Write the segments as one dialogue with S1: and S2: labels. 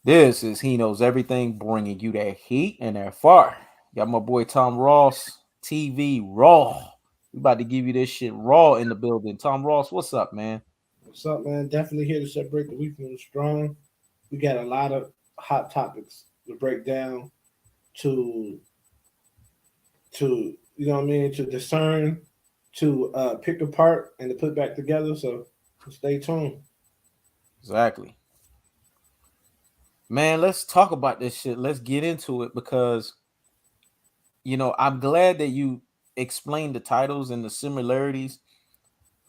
S1: This is He Knows Everything, bringing you that heat and that fire. Got my boy Tomross, TV Raw. We about to give you this shit raw in the building. Tom Ross, what's up, man?
S2: What's up, man? Definitely here to separate the weak from the strong. We got a lot of hot topics to break down, to you know what I mean, to discern, to pick apart, and to put back together. So stay tuned.
S1: Exactly. Man, let's talk about this shit. Let's get into it because, I'm glad that you explained the titles and the similarities.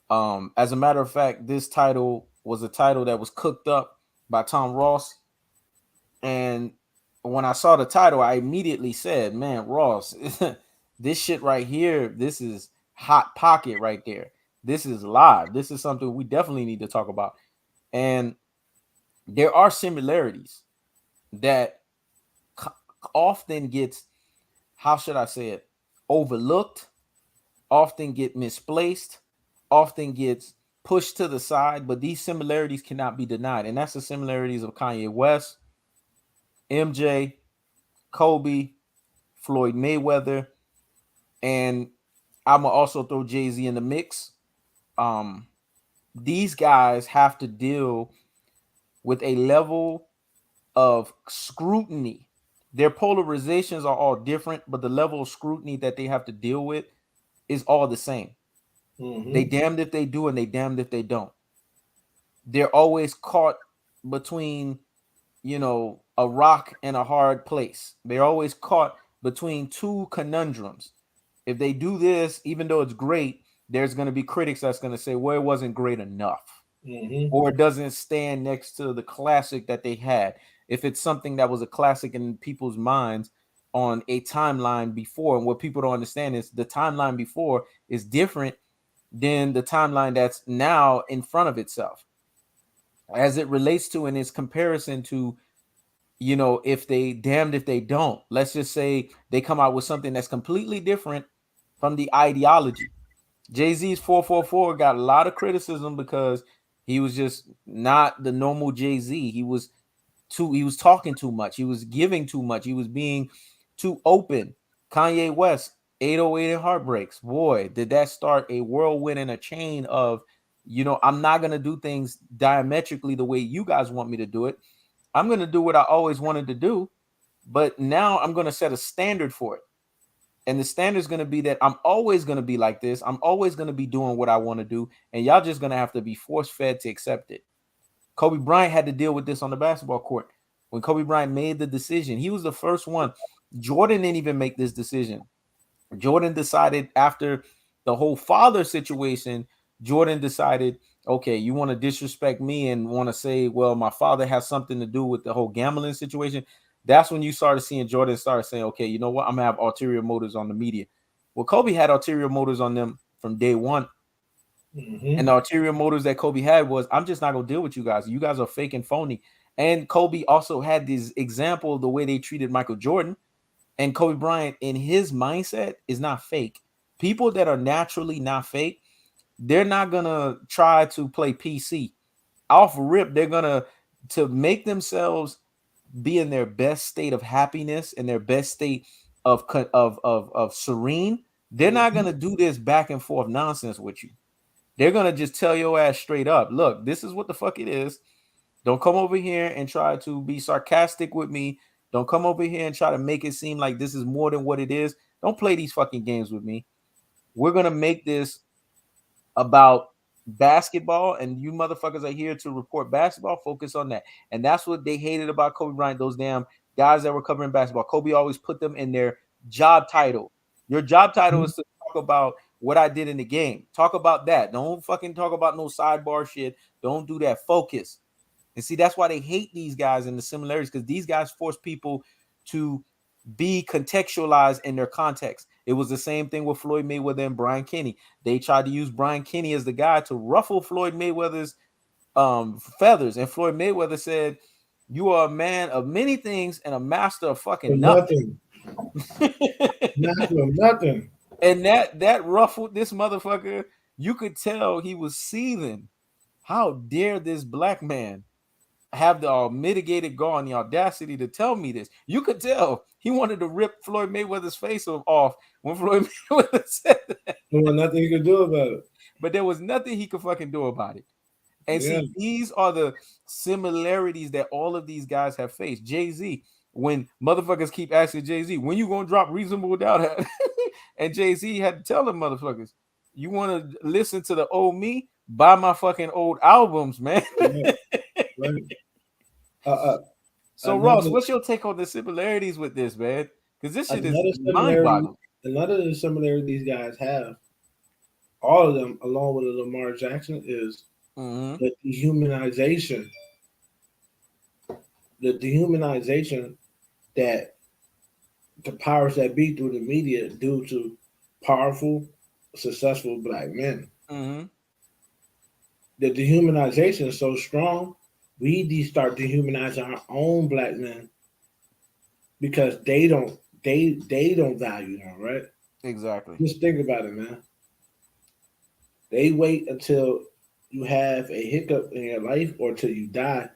S1: As a matter of fact, this title was a title that was cooked up by Tom Ross. And when I saw the title, I immediately said, man, Ross, this shit right here, this is hot pocket right there. This is live. This is something we definitely need to talk about. And there are similarities that often gets, how should I say it, overlooked, often get misplaced, often gets pushed to the side, but these similarities cannot be denied. And that's the similarities of Kanye West, MJ, Kobe, Floyd Mayweather, and I'm gonna also throw Jay-Z in the mix. Um, these guys have to deal with a level of scrutiny. Their polarizations are all different, but the level of scrutiny that they have to deal with is all the same. They
S2: Mm-hmm.
S1: damned if they do and they damned if they don't. They're always caught between, a rock and a hard place. They're always caught between two conundrums. If they do this, even though it's great, there's going to be critics that's going to say, well, it wasn't great enough,
S2: Mm-hmm.
S1: or it doesn't stand next to the classic that they had. If it's something that was a classic in people's minds on a timeline before, and what people don't understand is the timeline before is different than the timeline that's now in front of itself as it relates to in its comparison to, if they damned if they don't. Let's just say they come out with something that's completely different from the ideology. Jay-Z's 444 got a lot of criticism because he was just not the normal Jay-Z. He was talking too much. He was giving too much. He was being too open. Kanye West, 808 and Heartbreaks. Boy, did that start a whirlwind and a chain of, I'm not going to do things diametrically the way you guys want me to do it. I'm going to do what I always wanted to do, but now I'm going to set a standard for it. And the standard is going to be that I'm always going to be like this. I'm always going to be doing what I want to do. And y'all just going to have to be force fed to accept it. Kobe Bryant had to deal with this on the basketball court. When Kobe Bryant made the decision, he was the first one. Jordan didn't even make this decision. Jordan decided after the whole father situation, Jordan decided, okay, you want to disrespect me and want to say, well, my father has something to do with the whole gambling situation. That's when you started seeing Jordan start saying, okay, you know what? I'm gonna have ulterior motives on the media. Well, Kobe had ulterior motives on them from day one.
S2: Mm-hmm.
S1: And the ulterior motives that Kobe had was, I'm just not gonna deal with you guys. You guys are fake and phony. And Kobe also had this example of the way they treated Michael Jordan. And Kobe Bryant, in his mindset, is not fake. People that are naturally not fake, they're not gonna try to play PC. Off rip, they're gonna to make themselves be in their best state of happiness and their best state of serene. They're not
S2: Mm-hmm.
S1: gonna do this back and forth nonsense with you. They're gonna just tell your ass straight up, look, this is what the fuck it is. Don't come over here and try to be sarcastic with me. Don't come over here and try to make it seem like this is more than what it is. Don't play these fucking games with me. We're gonna make this about basketball, and you motherfuckers are here to report basketball. Focus on that. And that's what they hated about Kobe Bryant, those damn guys that were covering basketball. Kobe always put them in their job title. Your job title is to talk about what I did in the game. Talk about that. Don't fucking talk about no sidebar shit. Don't do that. Focus. And see, that's why they hate these guys and the similarities, because these guys force people to be contextualized in their context. It was the same thing with Floyd Mayweather and Brian Kenny. They tried to use Brian Kenny as the guy to ruffle Floyd Mayweather's feathers. And Floyd Mayweather said, you are a man of many things and a master of
S2: For
S1: fucking nothing.
S2: nothing. Not for nothing.
S1: And that ruffled this motherfucker. You could tell he was seething. How dare this black man have the mitigated gall and the audacity to tell me this. You could tell he wanted to rip Floyd Mayweather's face off when Floyd Mayweather said that.
S2: There was nothing he could do about it.
S1: But there was nothing he could fucking do about it. And
S2: Yeah.
S1: see, these are the similarities that all of these guys have faced. Jay-Z, when motherfuckers keep asking Jay-Z, when you gonna drop Reasonable Doubt? And Jay-Z had to tell them motherfuckers, you want to listen to the old me? Buy my fucking old albums, man.
S2: Right. Right.
S1: So Ross, what's your take on the similarities with this, man? Because this shit is mind-boggling.
S2: Another similarity these guys have, all of them, along with Lamar Jackson, is the dehumanization. The dehumanization that the powers that be through the media do to powerful, successful black men. The dehumanization is so strong, we start dehumanizing our own black men because they don't value them, right?
S1: Exactly.
S2: Just think about it, man. They wait until you have a hiccup in your life or till you die,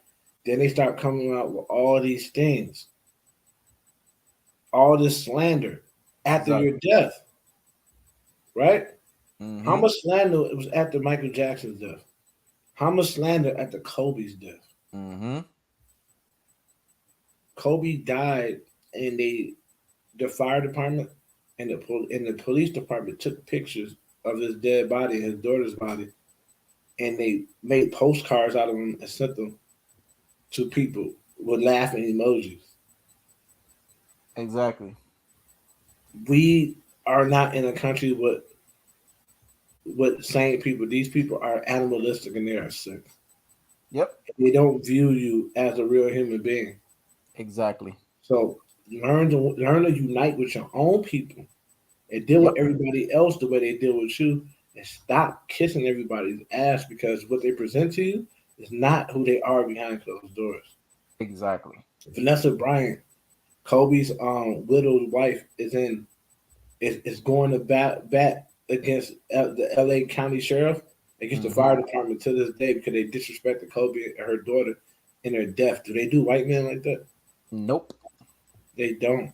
S2: then they start coming out with all these things, all this slander after your death, right? How much slander it was after Michael Jackson's death? How much slander after Kobe's death? Kobe died, and the fire department and the police department took pictures of his dead body, his daughter's body, and they made postcards out of him and sent them to people with laughing emojis.
S1: Exactly.
S2: We are not in a country with sane people. These people are animalistic and they are sick.
S1: Yep.
S2: They don't view you as a real human being.
S1: Exactly.
S2: So learn to unite with your own people and deal with everybody else the way they deal with you, and stop kissing everybody's ass because what they present to you is not who they are behind closed doors.
S1: Exactly.
S2: Vanessa Bryant, Kobe's widowed wife, is going to bat against the LA County Sheriff, against the fire department to this day because they disrespected Kobe and her daughter in her death. Do they do white men like that?
S1: Nope.
S2: They don't.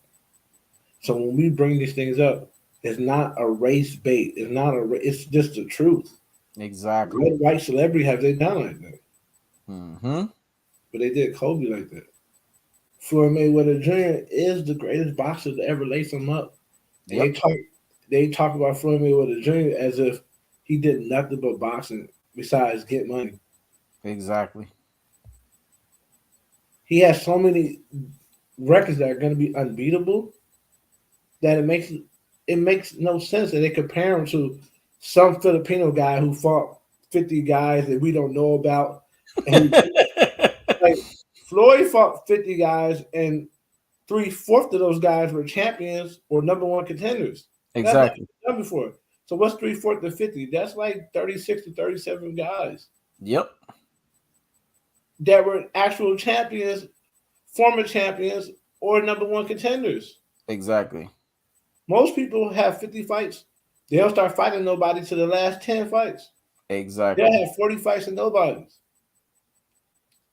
S2: So when we bring these things up, it's not a race bait. It's not it's just the truth.
S1: Exactly.
S2: What white celebrity have they done like that? But they did Kobe like that. Floyd Mayweather Jr. is the greatest boxer to ever lace him up. They talk about Floyd Mayweather Jr. as if he did nothing but boxing besides get money.
S1: Exactly.
S2: He has so many records that are going to be unbeatable that it makes no sense that they compare him to some Filipino guy who fought 50 guys that we don't know about. And like, Floyd fought 50 guys, and 3/4 of those guys were champions or number one contenders.
S1: Exactly.
S2: That's done before. So what's 3/4 of 50? That's like 36 to 37 guys.
S1: Yep.
S2: That were actual champions, former champions, or number one contenders.
S1: Exactly.
S2: Most people have 50 fights. They don't start fighting nobody to the last 10 fights.
S1: Exactly.
S2: They'll have 40 fights and nobody's.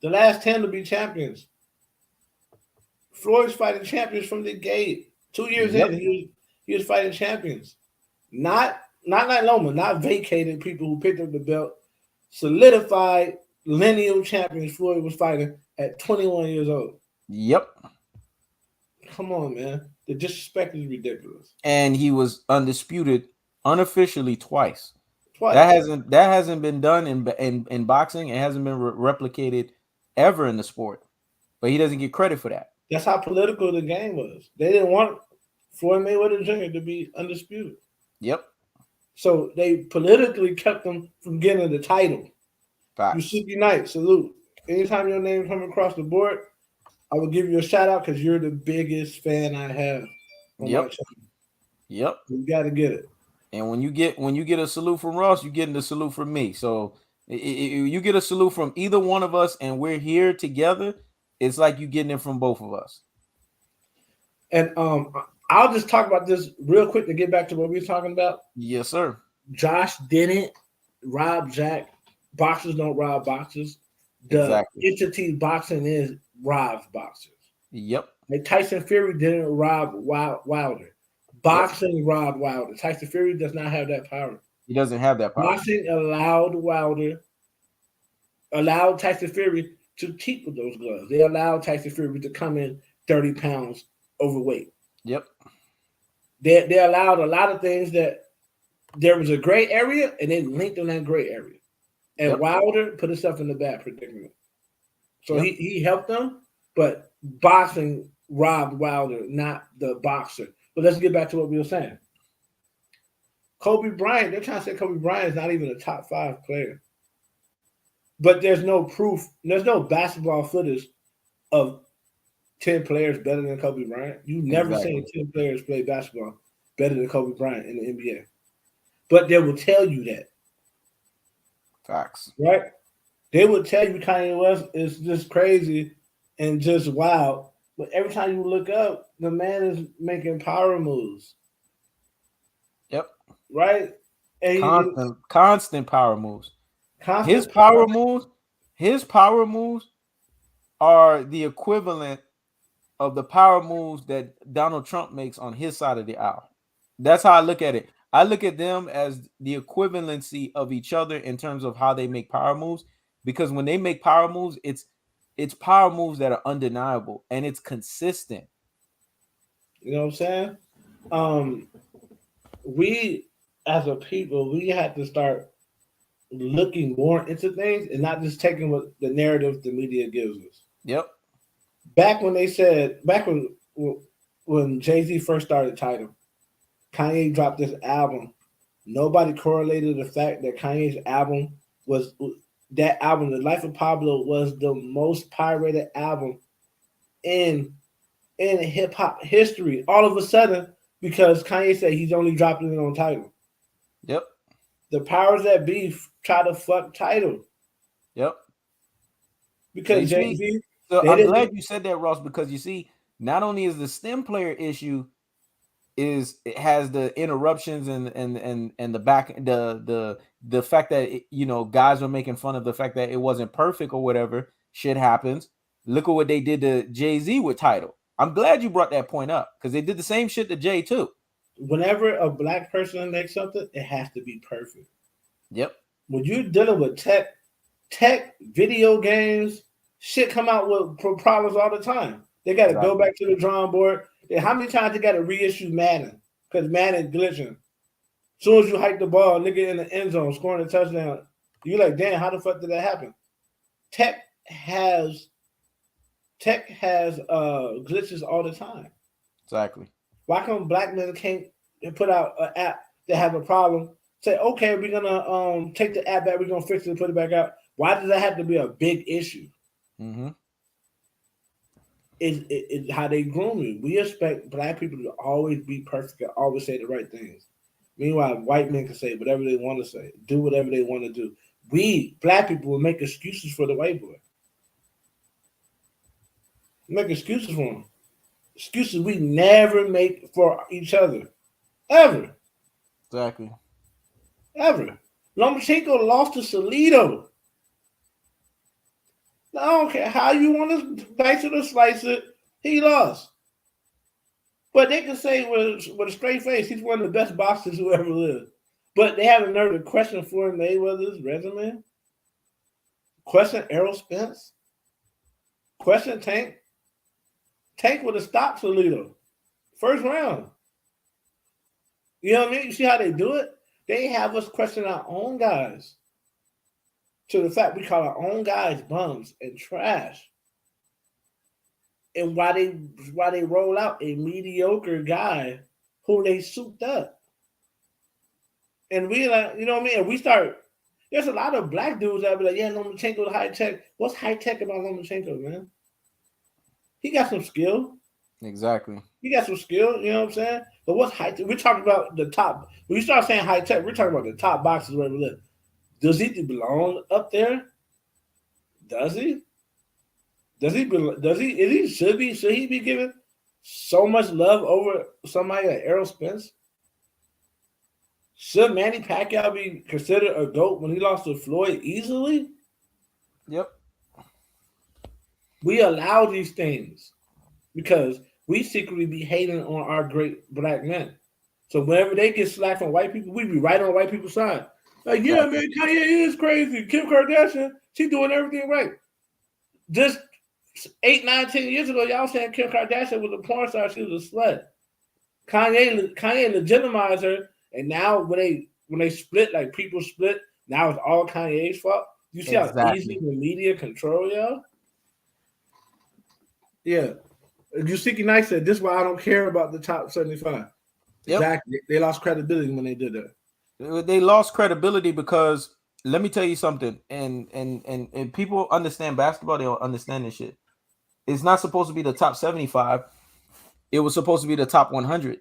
S2: The last 10 will be champions. Floyd's fighting champions from the gate. 2 years in, he was fighting champions. Not like Loma, not vacated people who picked up the belt. Solidified lineal champions Floyd was fighting at 21 years old.
S1: Yep.
S2: Come on, man. The disrespect is ridiculous.
S1: And he was undisputed unofficially twice. That hasn't been done in boxing. It hasn't been replicated ever in the sport. But he doesn't get credit for that.
S2: That's how political the game was. They didn't want Floyd Mayweather Jr. to be undisputed.
S1: Yep.
S2: So they politically kept him from getting the title.
S1: Facts.
S2: You should unite. Salute. Anytime your name come across the board, I will give you a shout out because you're the biggest fan I have.
S1: Yep. Yep.
S2: You got to get it.
S1: And when you get a salute from Ross, you're getting the salute from me. So you get a salute from either one of us, and we're here together. It's like you getting it from both of us.
S2: And I'll just talk about this real quick to get back to what we were talking about.
S1: Yes, sir.
S2: Josh didn't rob Jack. Boxers don't rob boxers. the
S1: Exactly.
S2: entity boxing is robs boxers.
S1: Yep.
S2: Like Tyson Fury didn't rob Wilder.
S1: Yep.
S2: Boxing robbed Wilder. Tyson Fury does not have that power.
S1: He doesn't have that power.
S2: Boxing allowed Tyson Fury to keep with those gloves. They allowed Tyson Fury to come in 30 pounds overweight.
S1: Yep.
S2: They allowed a lot of things that there was a gray area, and they linked on that gray area. And
S1: Yep.
S2: Wilder put himself in a bad predicament. So
S1: Yep.
S2: he helped them, but boxing robbed Wilder, not the boxer. But let's get back to what we were saying. Kobe Bryant, they're trying to say Kobe Bryant is not even a top 5 player. But there's no proof, there's no basketball footage of 10 players better than Kobe Bryant. You've never seen 10 players play basketball better than Kobe Bryant in the NBA. But they will tell you that.
S1: Facts.
S2: Right? They would tell you Kanye West is just crazy and just wild. But every time you look up, the man is making power moves.
S1: Yep.
S2: Right? And
S1: constant power moves. His power moves are the equivalent of the power moves that Donald Trump makes on his side of the aisle. That's how I look at it. I look at them as the equivalency of each other in terms of how they make power moves, because when they make power moves, it's power moves that are undeniable and it's consistent.
S2: You know what I'm saying? We as a people, we had to start looking more into things and not just taking what the narrative the media gives us.
S1: Yep.
S2: Back when Jay-Z first started Tidal, Kanye dropped this album. Nobody correlated the fact that Kanye's album was The Life of Pablo, was the most pirated album in hip hop history. All of a sudden, because Kanye said he's only dropping it on Tidal.
S1: Yep.
S2: The powers that be try to fuck Tidal.
S1: Yep.
S2: Because Jay-Z.
S1: So I'm glad you said that, Ross, because you see, not only is the stem player issue it has the interruptions and the back the fact that guys are making fun of the fact that it wasn't perfect or whatever. Shit happens. Look at what they did to Jay-Z with Tidal. I'm glad you brought that point up because they did the same shit to Jay too.
S2: Whenever a black person makes something, it has to be perfect.
S1: Yep.
S2: When you're dealing with tech video games, shit come out with problems all the time. They got to go back to the drawing board. How many times they got to reissue Madden because Madden glitching? As soon as you hike the ball, nigga in the end zone scoring a touchdown, you're like, damn, how the fuck did that happen? Tech has glitches all the time.
S1: Exactly.
S2: Why come black men can't put out an app that have a problem? Say, okay, we're gonna take the app back, we're gonna fix it and put it back out. Why does that have to be a big issue?
S1: Mm-hmm.
S2: It's how they groom you. We expect black people to always be perfect and always say the right things. Meanwhile, white men can say whatever they want to say, do whatever they want to do. We, black people, will make excuses for the white boy. Make excuses for him. Excuses we never make for each other. Ever.
S1: Exactly.
S2: Ever. Lomachenko lost to Salido. I don't care how you want to dice it or slice it. He lost. But they can say with a straight face, he's one of the best boxers who ever lived. But they have a nerve to question Floyd Mayweather's resume. Question Errol Spence. Question Tank. Tank would have stopped Salido. First round. You know what I mean? You see how they do it? They have us question our own guys. To the fact we call our own guys bums and trash. And why they roll out a mediocre guy who they souped up. And we like, you know what I mean? And we start, there's a lot of black dudes that be like, yeah, Lomachenko's high tech. What's high tech about Lomachenko, man? He got some skill.
S1: Exactly.
S2: He got some skill, you know what I'm saying? But what's high tech? We're talking about the top. When you start saying high tech, we're talking about the top boxers where we live. Does he belong up there? Does he? Does he? Should he be given so much love over somebody like Errol Spence? Should Manny Pacquiao be considered a GOAT when he lost to Floyd easily?
S1: Yep.
S2: We allow these things because we secretly be hating on our great black men. So whenever they get slack from white people, we be right on white people's side. Like, yeah,
S1: Exactly.
S2: man, Kanye is crazy. Kim Kardashian, she doing everything right. Just 8, 9, 10 years ago, y'all saying Kim Kardashian was a porn star, she was a slut. Kanye legitimized her, and now when they split, like people split, now it's all Kanye's fault. You see how easy
S1: Exactly.
S2: the media control y'all? Yeah. Jusiki Knight said, "This is why I don't care about the top 75."
S1: Yep.
S2: Exactly. They lost credibility when they did that.
S1: They lost credibility because let me tell you something, and people understand basketball, they don't understand this shit. It's not supposed to be the top 75. It was supposed to be the top 100.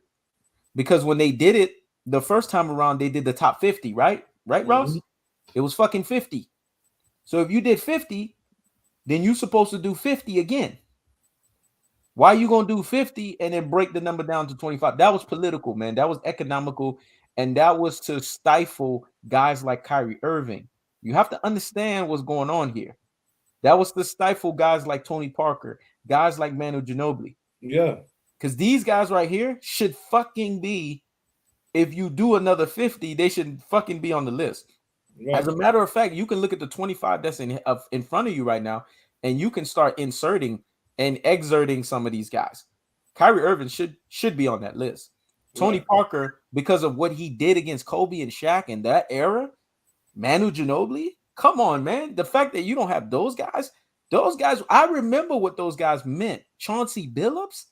S1: Because when they did it the first time around, they did the top 50, right? Right,
S2: Mm-hmm.
S1: Ross? It was fucking 50. So if you did 50, then you're supposed to do 50 again. Why are you gonna do 50 and then break the number down to 25? That was political, man. That was economical, and that was to stifle guys like Kyrie Irving. You have to understand what's going on here. That was to stifle guys like Tony Parker, guys like Manu Ginobili.
S2: Yeah.
S1: Because these guys right here should fucking be, if you do another 50, they should fucking be on the list.
S2: Right.
S1: As a matter of fact, you can look at the 25 that's in front of you right now, and you can start inserting and exerting some of these guys. Kyrie Irving should be on that list. Tony
S2: Right.
S1: Parker, because of what he did against Kobe and Shaq in that era, Manu Ginobili, come on, man. The fact that you don't have those guys, I remember what those guys meant. Chauncey Billups,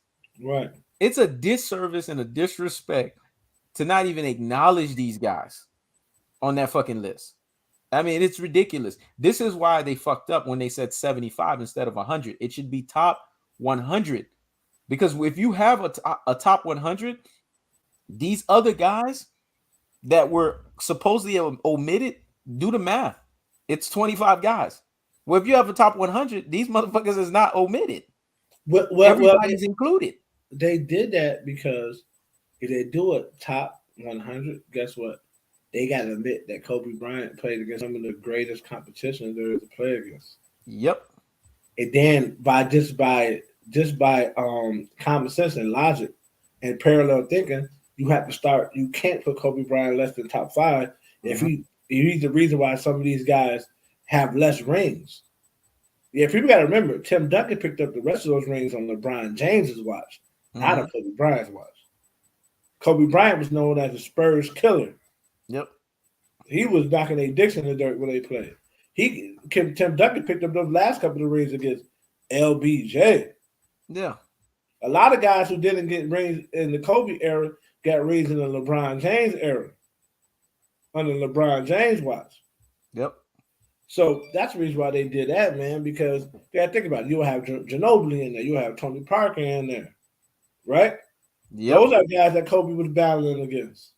S2: Right.
S1: it's a disservice and a disrespect to not even acknowledge these guys on that fucking list. I mean, it's ridiculous. This is why they fucked up when they said 75 instead of 100. It should be top 100. Because if you have a top 100, these other guys that were supposedly omitted, do the math. It's 25 guys. Well, if you have a top 100, these motherfuckers is not omitted.
S2: Well,
S1: Everybody's included.
S2: they did that because if they do a top 100, guess what? They got to admit that Kobe Bryant played against some of the greatest competition there is to play against.
S1: Yep.
S2: And then by common sense and logic and parallel thinking, you have to start. You can't put Kobe Bryant less than top 5 if he's the reason why some of these guys have less rings. Yeah, people got to remember, Tim Duncan picked up the rest of those rings on LeBron James's watch, not on Kobe Bryant's watch. Kobe Bryant was known as a Spurs killer.
S1: Yep.
S2: He was knocking their dicks in the dirt when they played. Tim Duncan picked up those last couple of rings against LBJ.
S1: Yeah.
S2: A lot of guys who didn't get rings in the Kobe era got rings in the LeBron James era under LeBron James watch.
S1: Yep.
S2: So that's the reason why they did that, man, because you got to think about it. You'll have Ginobili in there. You'll have Tony Parker in there, right?
S1: Yep.
S2: Those are guys that Kobe was battling against.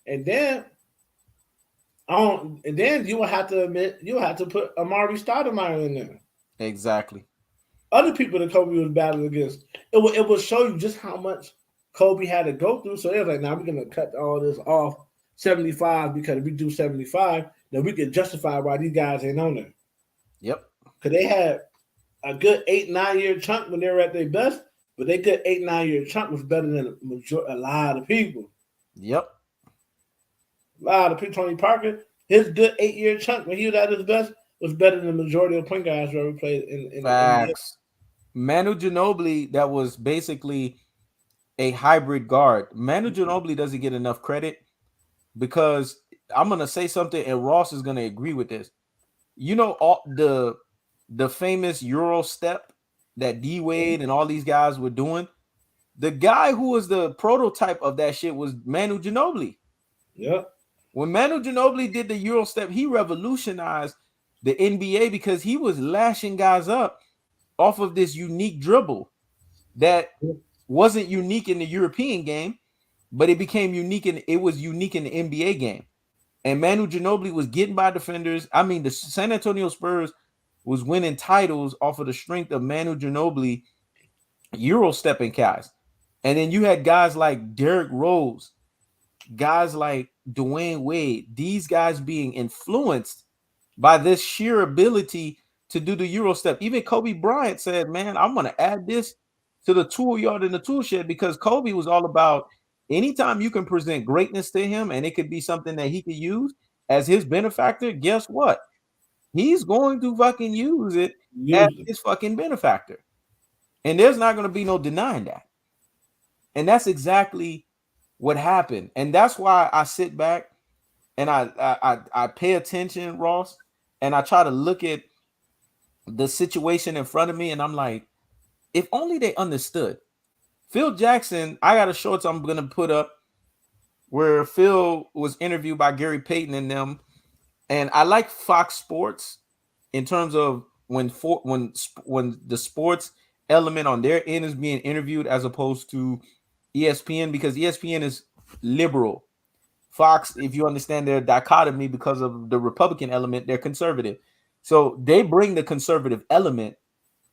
S2: And then you will have to admit you'll have to put Amari Stoudemire in there.
S1: Exactly.
S2: Other people that Kobe was battling against. It will show you just how much Kobe had to go through. So they was like, now we're gonna cut all this off 75 because if we do 75, then we can justify why these guys ain't on there.
S1: Yep.
S2: Because they had a good 8-9 year chunk when they were at their best, but they good 8-9 year chunk was better than a lot of people.
S1: Yep.
S2: A lot of people. Tony Parker, his good 8 year chunk when he was at his best was better than the majority of point guys who ever played in
S1: Facts. Manu Ginobili, that was basically a hybrid guard. Manu Ginobili doesn't get enough credit because I'm gonna say something, and Ross is gonna agree with this. You know, all the famous Euro step that D Wade and all these guys were doing. The guy who was the prototype of that shit was Manu Ginobili.
S2: Yeah.
S1: When Manu Ginobili did the Euro step, he revolutionized the NBA because he was lashing guys up off of this unique dribble that wasn't unique in the European game, but it became unique and it was unique in the NBA game. And Manu Ginobili was getting by defenders. I mean, the San Antonio Spurs was winning titles off of the strength of Manu Ginobili Euro stepping guys. And then you had guys like Derrick Rose, guys like Dwayne Wade, these guys being influenced by this sheer ability to do the Euro step. Even Kobe Bryant said, man, I'm going to add this to the tool yard in the tool shed, because Kobe was all about anytime you can present greatness to him and it could be something that he could use as his benefactor, guess what? He's going to fucking use it as
S2: Use it.
S1: his fucking benefactor. And there's not going to be no denying that. And that's exactly what happened. And that's why I sit back and I pay attention, Ross, and I try to look at the situation in front of me, and I'm like, if only they understood. Phil Jackson, I got a shorts I'm gonna put up where Phil was interviewed by Gary Payton and them, and I like Fox Sports in terms of when the sports element on their end is being interviewed as opposed to ESPN, because ESPN is liberal. Fox, if you understand their dichotomy because of the Republican element, they're conservative. So they bring the conservative element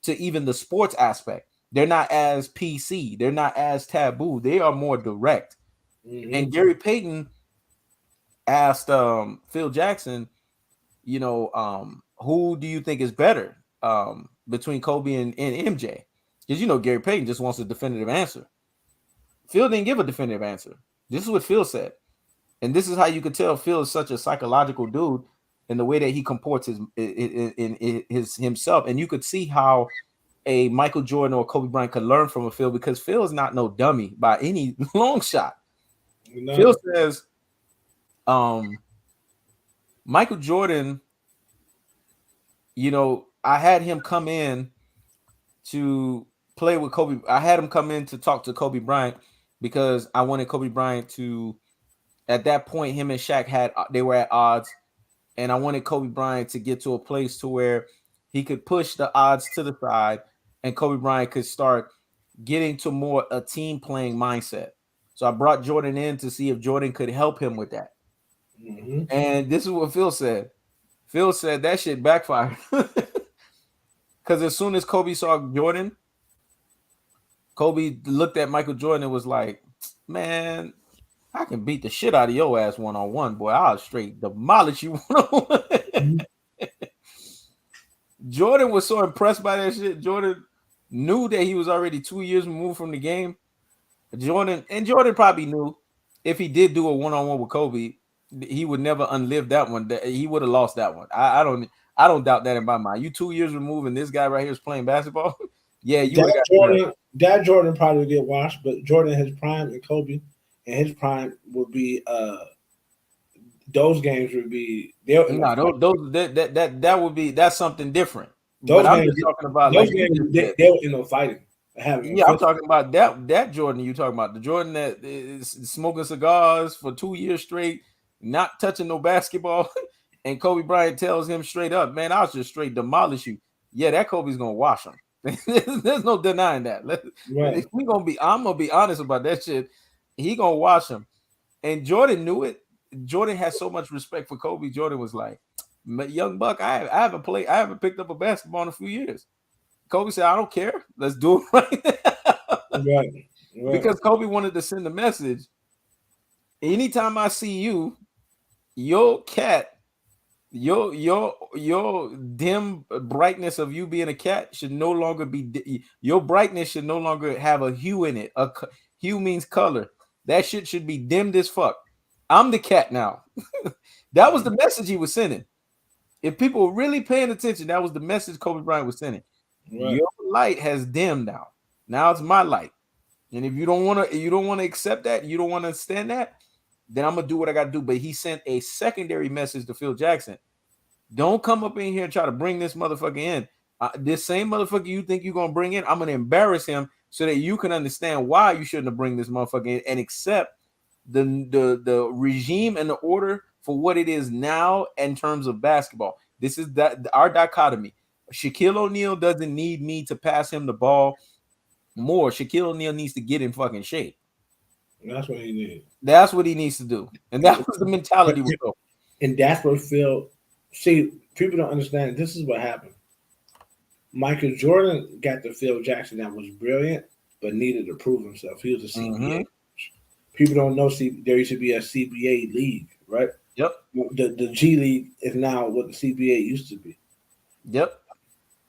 S1: to even the sports aspect. They're not as PC. They're not as taboo. They are more direct. And Gary Payton asked Phil Jackson, who do you think is better between Kobe and MJ? Because Gary Payton just wants a definitive answer. Phil didn't give a definitive answer. This is what Phil said. And this is how you could tell Phil is such a psychological dude in the way that he comports his himself. And you could see how a Michael Jordan or Kobe Bryant could learn from a Phil, because Phil is not no dummy by any long shot. No. Phil says, Michael Jordan, I had him come in to play with Kobe. I had him come in to talk to Kobe Bryant because I wanted Kobe Bryant to, at that point, him and Shaq they were at odds, and I wanted Kobe Bryant to get to a place to where he could push the odds to the side and Kobe Bryant could start getting to more a team playing mindset. So I brought Jordan in to see if Jordan could help him with that. And this is what Phil said. Phil said that shit backfired. Because as soon as Kobe saw Jordan, Kobe looked at Michael Jordan and was like, man, I can beat the shit out of your ass one-on-one, boy. I'll straight demolish you one-on-one. Jordan was so impressed by that shit. Jordan knew that he was already 2 years removed from the game. Jordan probably knew if he did do a one-on-one with Kobe, he would never unlive that one. He would have lost that one. I don't doubt that in my mind. You 2 years removed and this guy right here is playing basketball. Yeah, you would have
S2: got Jordan probably would get washed, but Jordan his prime and Kobe and his prime would be those games would be
S1: that that's something different.
S2: Those
S1: but
S2: games,
S1: I'm just talking about
S2: those games they were in no fighting.
S1: I'm talking about that Jordan you talking about, the Jordan that is smoking cigars for 2 years straight, not touching no basketball, and Kobe Bryant tells him straight up, man, I'll just straight demolish you. Yeah, that Kobe's gonna wash him. There's no denying that. I'm gonna be honest about that shit. He gonna wash him. And Jordan knew it. Jordan has so much respect for Kobe. Jordan was like, young buck, I haven't picked up a basketball in a few years. Kobe said, I don't care. Let's do it right now. Right. Because Kobe wanted to send a message. Anytime I see you, your cat, your dim brightness of you being a cat should no longer be, your brightness should no longer have a hue in it. Hue means color. That shit should be dimmed as fuck. I'm the cat now. That was the message he was sending. If people were really paying attention, that was the message Kobe Bryant was sending. Right. Your light has dimmed now. Now it's my light. And if you don't want to accept that, you don't want to understand that, then I'm gonna do what I gotta do. But he sent a secondary message to Phil Jackson. Don't come up in here and try to bring this motherfucker in. This same motherfucker you think you're gonna bring in, I'm gonna embarrass him so that you can understand why you shouldn't have bring this motherfucker in and accept the regime and the order for what it is now in terms of basketball. This is our dichotomy. Shaquille O'Neal doesn't need me to pass him the ball more. Shaquille O'Neal needs to get in fucking shape.
S2: That's what he needs.
S1: That's what he needs to do. And that was the mentality with Phil.
S2: And that's what Phil, see, people don't understand. This is what happened. Michael Jordan got the Phil Jackson that was brilliant, but needed to prove himself. He was a CBA. People don't know there used to be a CBA league, right?
S1: Yep.
S2: The G League is now what the CBA used to be.
S1: Yep.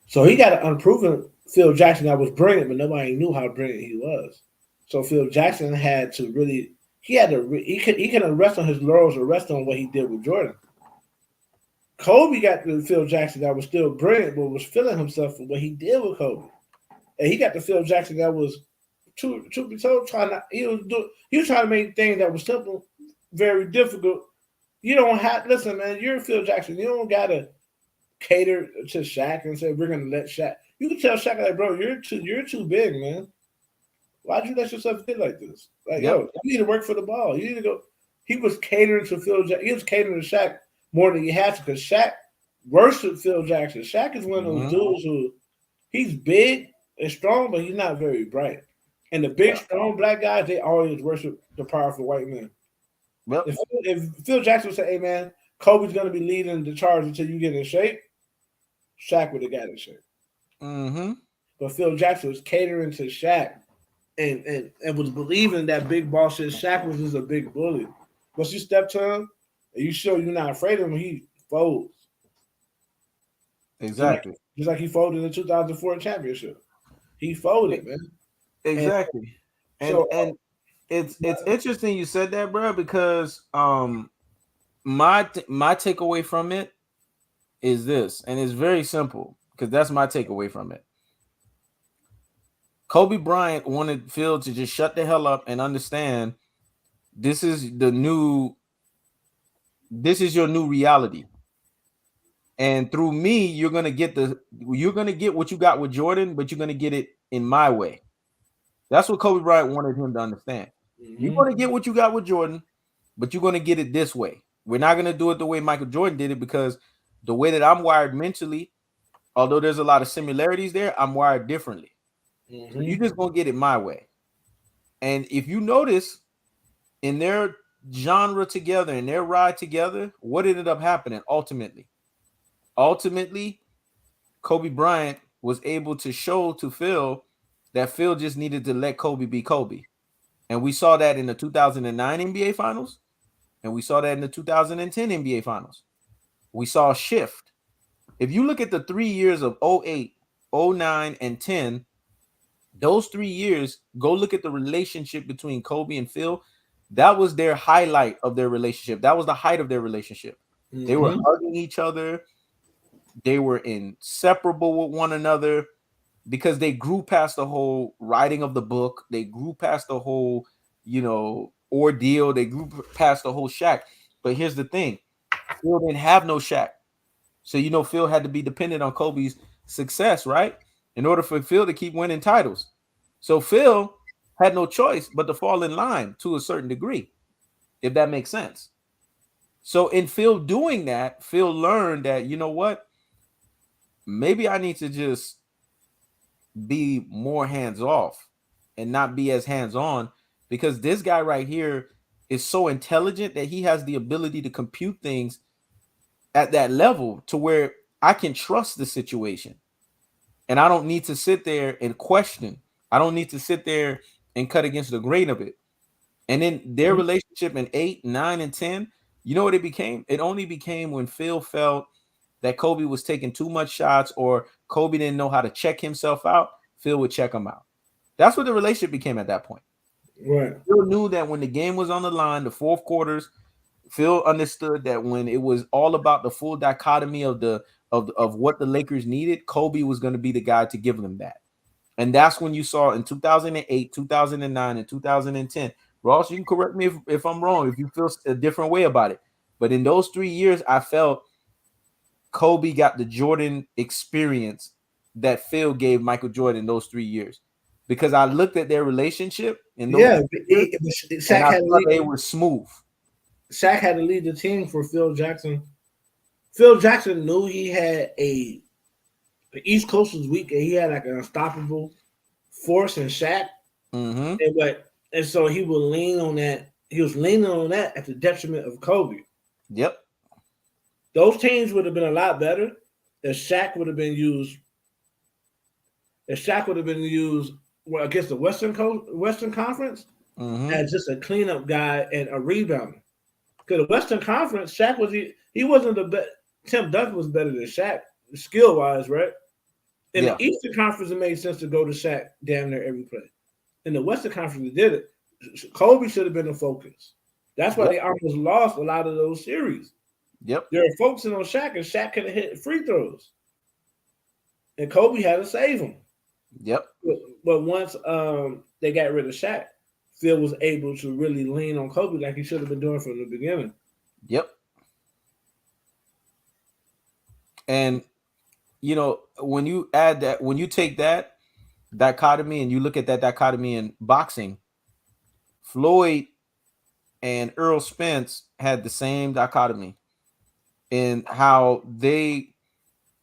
S2: So he got an unproven Phil Jackson that was brilliant, but nobody knew how brilliant he was. So Phil Jackson had to really he couldn't rest on his laurels or rest on what he did with Jordan. Kobe got the Phil Jackson that was still brilliant, but was feeling himself for what he did with Kobe. And he got the Phil Jackson that was truth be told, he was trying to make things that was simple very difficult. You don't have listen, man. You're Phil Jackson. You don't gotta cater to Shaq and say we're gonna let Shaq. You can tell Shaq like, bro, you're too big, man. Why'd you let yourself get like this? Like,
S1: Yep.
S2: yo, you need to work for the ball. You need to go. He was catering to Phil Jackson. He was catering to Shaq more than he had to because Shaq worshipped Phil Jackson. Shaq is one of those dudes who he's big and strong, but he's not very bright. And the big, strong black guys, they always worship the powerful white men.
S1: Yep.
S2: If Phil Jackson would say, hey, man, Kobe's going to be leading the charge until you get in shape, Shaq would have got in shape.
S1: Mm-hmm.
S2: But Phil Jackson was catering to Shaq and was believing that big boss shit. Shaq was just a big bully. Once you step to him and you show you're not afraid of him, he folds.
S1: Exactly.
S2: Just like he folded in the 2004 championship. He folded, man.
S1: Exactly. And it's interesting you said that, bro, because my takeaway from it is this, and it's very simple because that's my takeaway from it. Kobe Bryant wanted Phil to just shut the hell up and understand this is your new reality. And through me, you're gonna get what you got with Jordan, but you're gonna get it in my way. That's what Kobe Bryant wanted him to understand. You're gonna get what you got with Jordan, but you're gonna get it this way. We're not gonna do it the way Michael Jordan did it because the way that I'm wired mentally, although there's a lot of similarities there, I'm wired differently. So you're just gonna get it my way. And if you notice in their genre together, in their ride together, what ended up happening ultimately? Ultimately, Kobe Bryant was able to show to Phil that Phil just needed to let Kobe be Kobe. And we saw that in the 2009 NBA Finals, and we saw that in the 2010 NBA Finals. We saw a shift. If you look at the 3 years of 08, 09, and 10, those 3 years, go look at the relationship between Kobe and Phil. That was their highlight of their relationship. That was the height of their relationship. They were hugging each other. They were inseparable with one another because they grew past the whole writing of the book. They grew past the whole, ordeal. They grew past the whole Shaq. But here's the thing. Phil didn't have no Shaq. So, Phil had to be dependent on Kobe's success, right? In order for Phil to keep winning titles. So Phil had no choice but to fall in line to a certain degree, if that makes sense. So in Phil doing that, Phil learned that, you know what? Maybe I need to just be more hands off and not be as hands on because this guy right here is so intelligent that he has the ability to compute things at that level to where I can trust the situation. And I don't need to sit there and question. I don't need to sit there and cut against the grain of it. And then their relationship in 8, 9, and 10, you know what it became? It only became when Phil felt that Kobe was taking too much shots or Kobe didn't know how to check himself out. Phil would check him out. That's what the relationship became at that point.
S2: Right.
S1: Phil knew that when the game was on the line, the fourth quarters, Phil understood that when it was all about the full dichotomy of what the Lakers needed, Kobe was going to be the guy to give them that. And that's when you saw in 2008, 2009, and 2010. Ross, you can correct me if I'm wrong, if you feel a different way about it. But in those 3 years, I felt Kobe got the Jordan experience that Phil gave Michael Jordan in those 3 years. Because I looked at their relationship and they were smooth.
S2: Shaq had to lead the team for Phil Jackson. Phil Jackson knew he had the East Coast was weak and he had like an unstoppable force in Shaq. And so he would lean on that. He was leaning on that at the detriment of Kobe.
S1: Yep.
S2: Those teams would have been a lot better if Shaq would have been used. If Shaq would have been used against the Western Conference as just a cleanup guy and a rebounder. Because the Western Conference, Shaq he wasn't the best. Tim Duncan was better than Shaq skill wise, right? In
S1: Yeah.
S2: the Eastern Conference, it made sense to go to Shaq damn near every play. In the Western Conference, they did it. Kobe should have been the focus. That's why
S1: Yep.
S2: they almost lost a lot of those series.
S1: Yep.
S2: They were focusing on Shaq, and Shaq could have hit free throws, and Kobe had to save them.
S1: Yep.
S2: But once they got rid of Shaq, Phil was able to really lean on Kobe like he should have been doing from the beginning.
S1: Yep. And when you add that, when you take that dichotomy and you look at that dichotomy in boxing, Floyd and Earl Spence had the same dichotomy in how they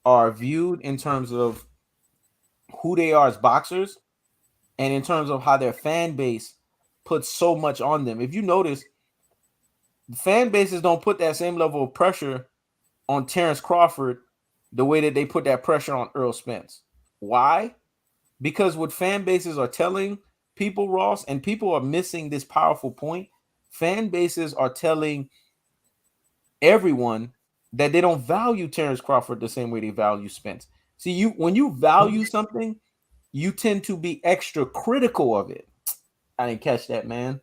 S1: are viewed in terms of who they are as boxers and in terms of how their fan base puts so much on them. If you notice, the fan bases don't put that same level of pressure on Terrence Crawford the way that they put that pressure on Earl Spence. Why? Because what fan bases are telling people, Ross, and people are missing this powerful point. Fan bases are telling everyone that they don't value Terrence Crawford the same way they value Spence. See, when you value something, you tend to be extra critical of it. I didn't catch that, man.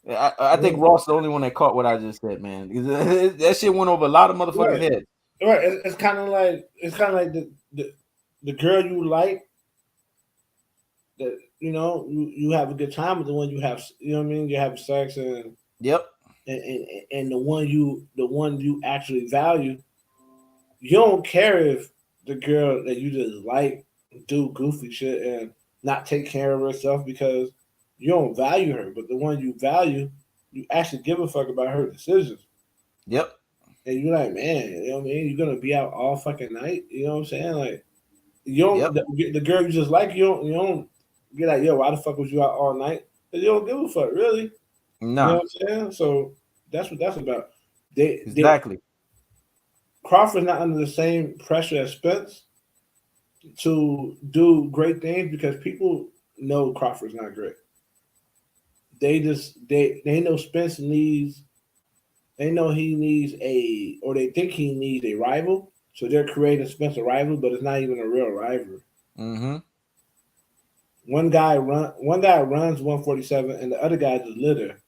S1: I think Ross the only one that caught what I just said, man. That shit went over a lot of motherfuckers' heads.
S2: Right. It's kind of like the girl you like that you have a good time with, the one you have, what I mean, you have sex, and
S1: Yep.
S2: and the one you actually value. You don't care if the girl that you just like do goofy shit and not take care of herself because you don't value her. But the one you value, you actually give a fuck about her decisions.
S1: Yep.
S2: And you're like, man, you know what I mean? You're gonna be out all fucking night. You know what I'm saying? Like, you don't
S1: Yep.
S2: the girl you just like. You don't get like, yo, why the fuck was you out all night? Because you don't give a fuck, really. You know
S1: Nah.
S2: what I'm saying? So that's what that's about. They
S1: Exactly.
S2: Crawford's not under the same pressure as Spence to do great things because people know Crawford's not great. They know Spence needs. They know he needs or they think he needs a rival. So they're creating Spence a rival, but it's not even a real rival.
S1: Mm-hmm.
S2: One guy runs 147, and the other guy just litter.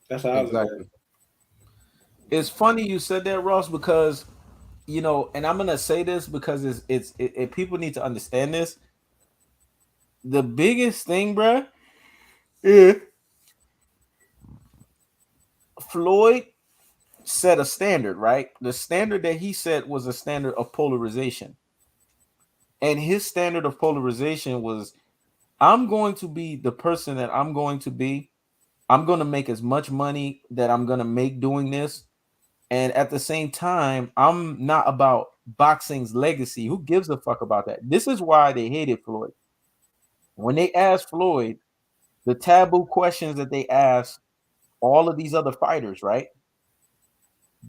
S2: That's how I look at it.
S1: Exactly. It's funny you said that, Ross, because and I'm gonna say this because people need to understand this. The biggest thing, bruh, is Floyd set a standard, right? The standard that he set was a standard of polarization. And his standard of polarization was, I'm going to be the person that I'm going to be. I'm going to make as much money that I'm going to make doing this. And at the same time, I'm not about boxing's legacy. Who gives a fuck about that? This is why they hated Floyd. When they asked Floyd the taboo questions that they asked all of these other fighters, right?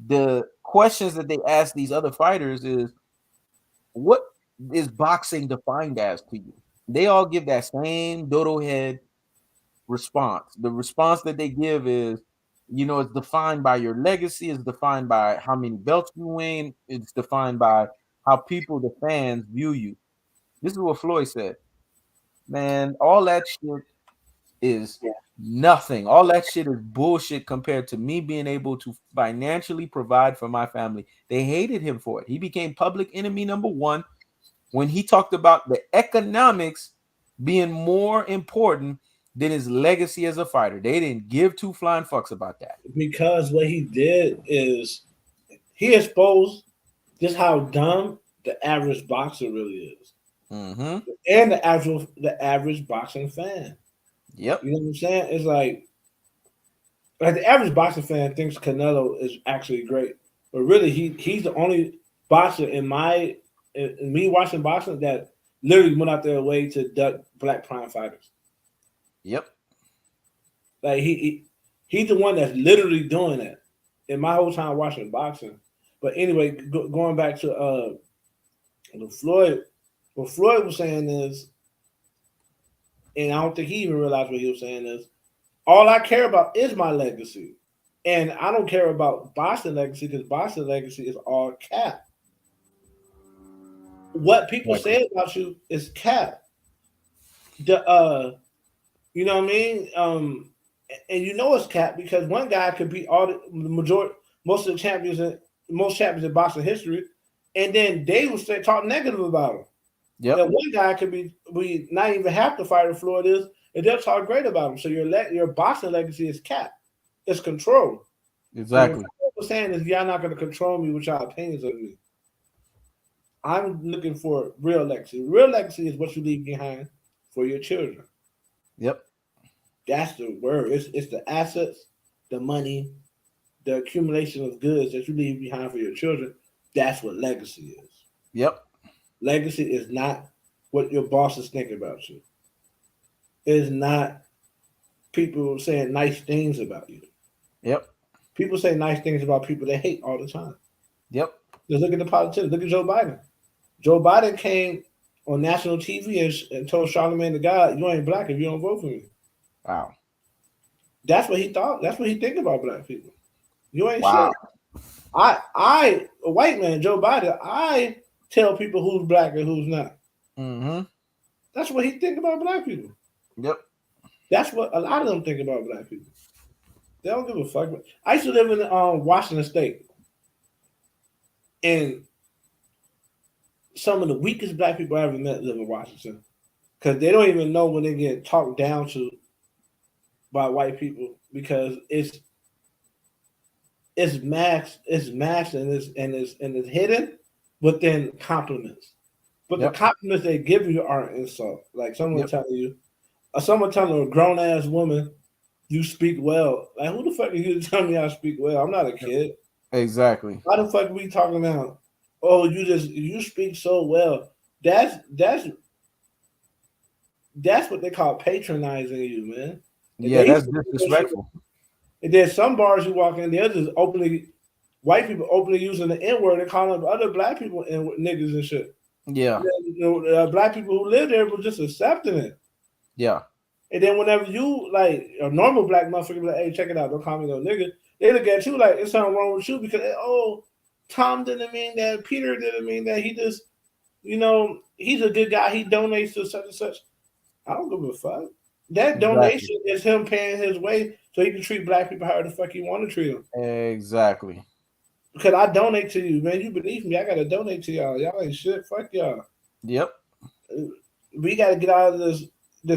S1: The questions that they asked these other fighters is, what is boxing defined as to you? They all give that same dodo head response. The response that they give is, it's defined by your legacy, it's defined by how many belts you win, it's defined by how people, the fans, view you. This is what Floyd said. Man, all that shit is nothing. All that shit is bullshit compared to me being able to financially provide for my family. They hated him for it. He became public enemy number one when he talked about the economics being more important than his legacy as a fighter. They didn't give two flying fucks about that.
S2: Because what he did is he exposed just how dumb the average boxer really is,
S1: Mm-hmm.
S2: and the average boxing fan.
S1: Yep.
S2: You know what I'm saying? It's like the average boxing fan thinks Canelo is actually great, but really he's the only boxer in me watching boxing that literally went out their way to duck black prime fighters.
S1: Yep.
S2: Like he's the one that's literally doing that in my whole time watching boxing. But anyway, going back to Floyd, what Floyd was saying is, and I don't think he even realized what he was saying is, all I care about is my legacy. And I don't care about Boston legacy because Boston legacy is all cap. what people
S1: Exactly.
S2: say about you is cap. The you know what I mean? And you know it's cap because one guy could beat all the majority, most of the champions, most champions in boxing history, and then they will say talk negative about him.
S1: Yep.
S2: And one guy could be not even half the fighter Floyd is, and they'll talk great about him. So your boxing legacy is cap. It's control. And what
S1: Exactly.
S2: I'm saying is, y'all not going to control me with your opinions of me. I'm looking for real legacy. Real legacy is what you leave behind for your children.
S1: Yep.
S2: That's the word. It's the assets, the money, the accumulation of goods that you leave behind for your children. That's what legacy is.
S1: Yep.
S2: Legacy is not what your bosses think about you. It's not people saying nice things about you.
S1: Yep.
S2: People say nice things about people they hate all the time.
S1: Yep.
S2: Just look at the politicians. Look at Joe Biden. Joe Biden came on national TV and told Charlamagne the God, "You ain't black if you don't vote for me."
S1: Wow.
S2: That's what he thought. That's what he think about black people. You ain't
S1: Wow.
S2: shit. A white man, Joe Biden. I tell people who's black and who's not.
S1: Mm-hmm.
S2: That's what he think about black people.
S1: Yep.
S2: That's what a lot of them think about black people. They don't give a fuck. I used to live in Washington State, and some of the weakest black people I ever met live in Washington because they don't even know when they get talked down to by white people because it's masked and it's hidden within compliments. But the
S1: Yep.
S2: compliments they give you aren't insult. Like someone
S1: Yep.
S2: telling you, someone telling a grown ass woman, "You speak well." Like who the fuck are you to tell me I speak well? I'm not a
S1: Yep.
S2: kid.
S1: Exactly.
S2: Why the fuck are we talking about? Oh, you speak so well. That's that's that's what they call patronizing you, man. And
S1: Yeah,
S2: they
S1: that's disrespectful.
S2: and then some bars you walk in, they're just openly white people openly using the N word and calling other black people niggas and shit.
S1: Yeah.
S2: And then, black people who live there were just accepting it.
S1: Yeah.
S2: And then whenever you like a normal black motherfucker be like, "Hey, check it out, don't call me no nigga," they look at you like it's something wrong with you because oh, Tom didn't mean that, Peter didn't mean that. He just, he's a good guy. He donates to such and such. I don't give a fuck. That
S1: Exactly.
S2: donation is him paying his way so he can treat black people however the fuck he want to treat them.
S1: Exactly.
S2: Because I donate to you, man. You beneath me. I gotta donate to y'all. Y'all ain't shit. Fuck y'all.
S1: Yep.
S2: We gotta get out of this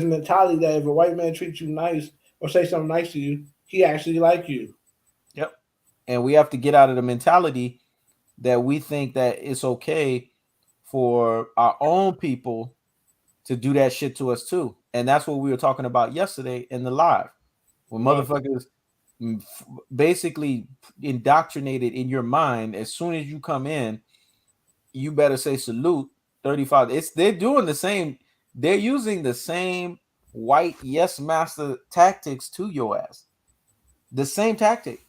S2: mentality that if a white man treats you nice or say something nice to you, he actually like you.
S1: Yep. And we have to get out of the mentality that we think that it's okay for our own people to do that shit to us too. And that's what we were talking about yesterday in the live. When
S2: Right.
S1: motherfuckers basically indoctrinated in your mind, as soon as you come in, you better say salute 35. They're doing the same, they're using the same white yes master tactics to your ass. The same tactic.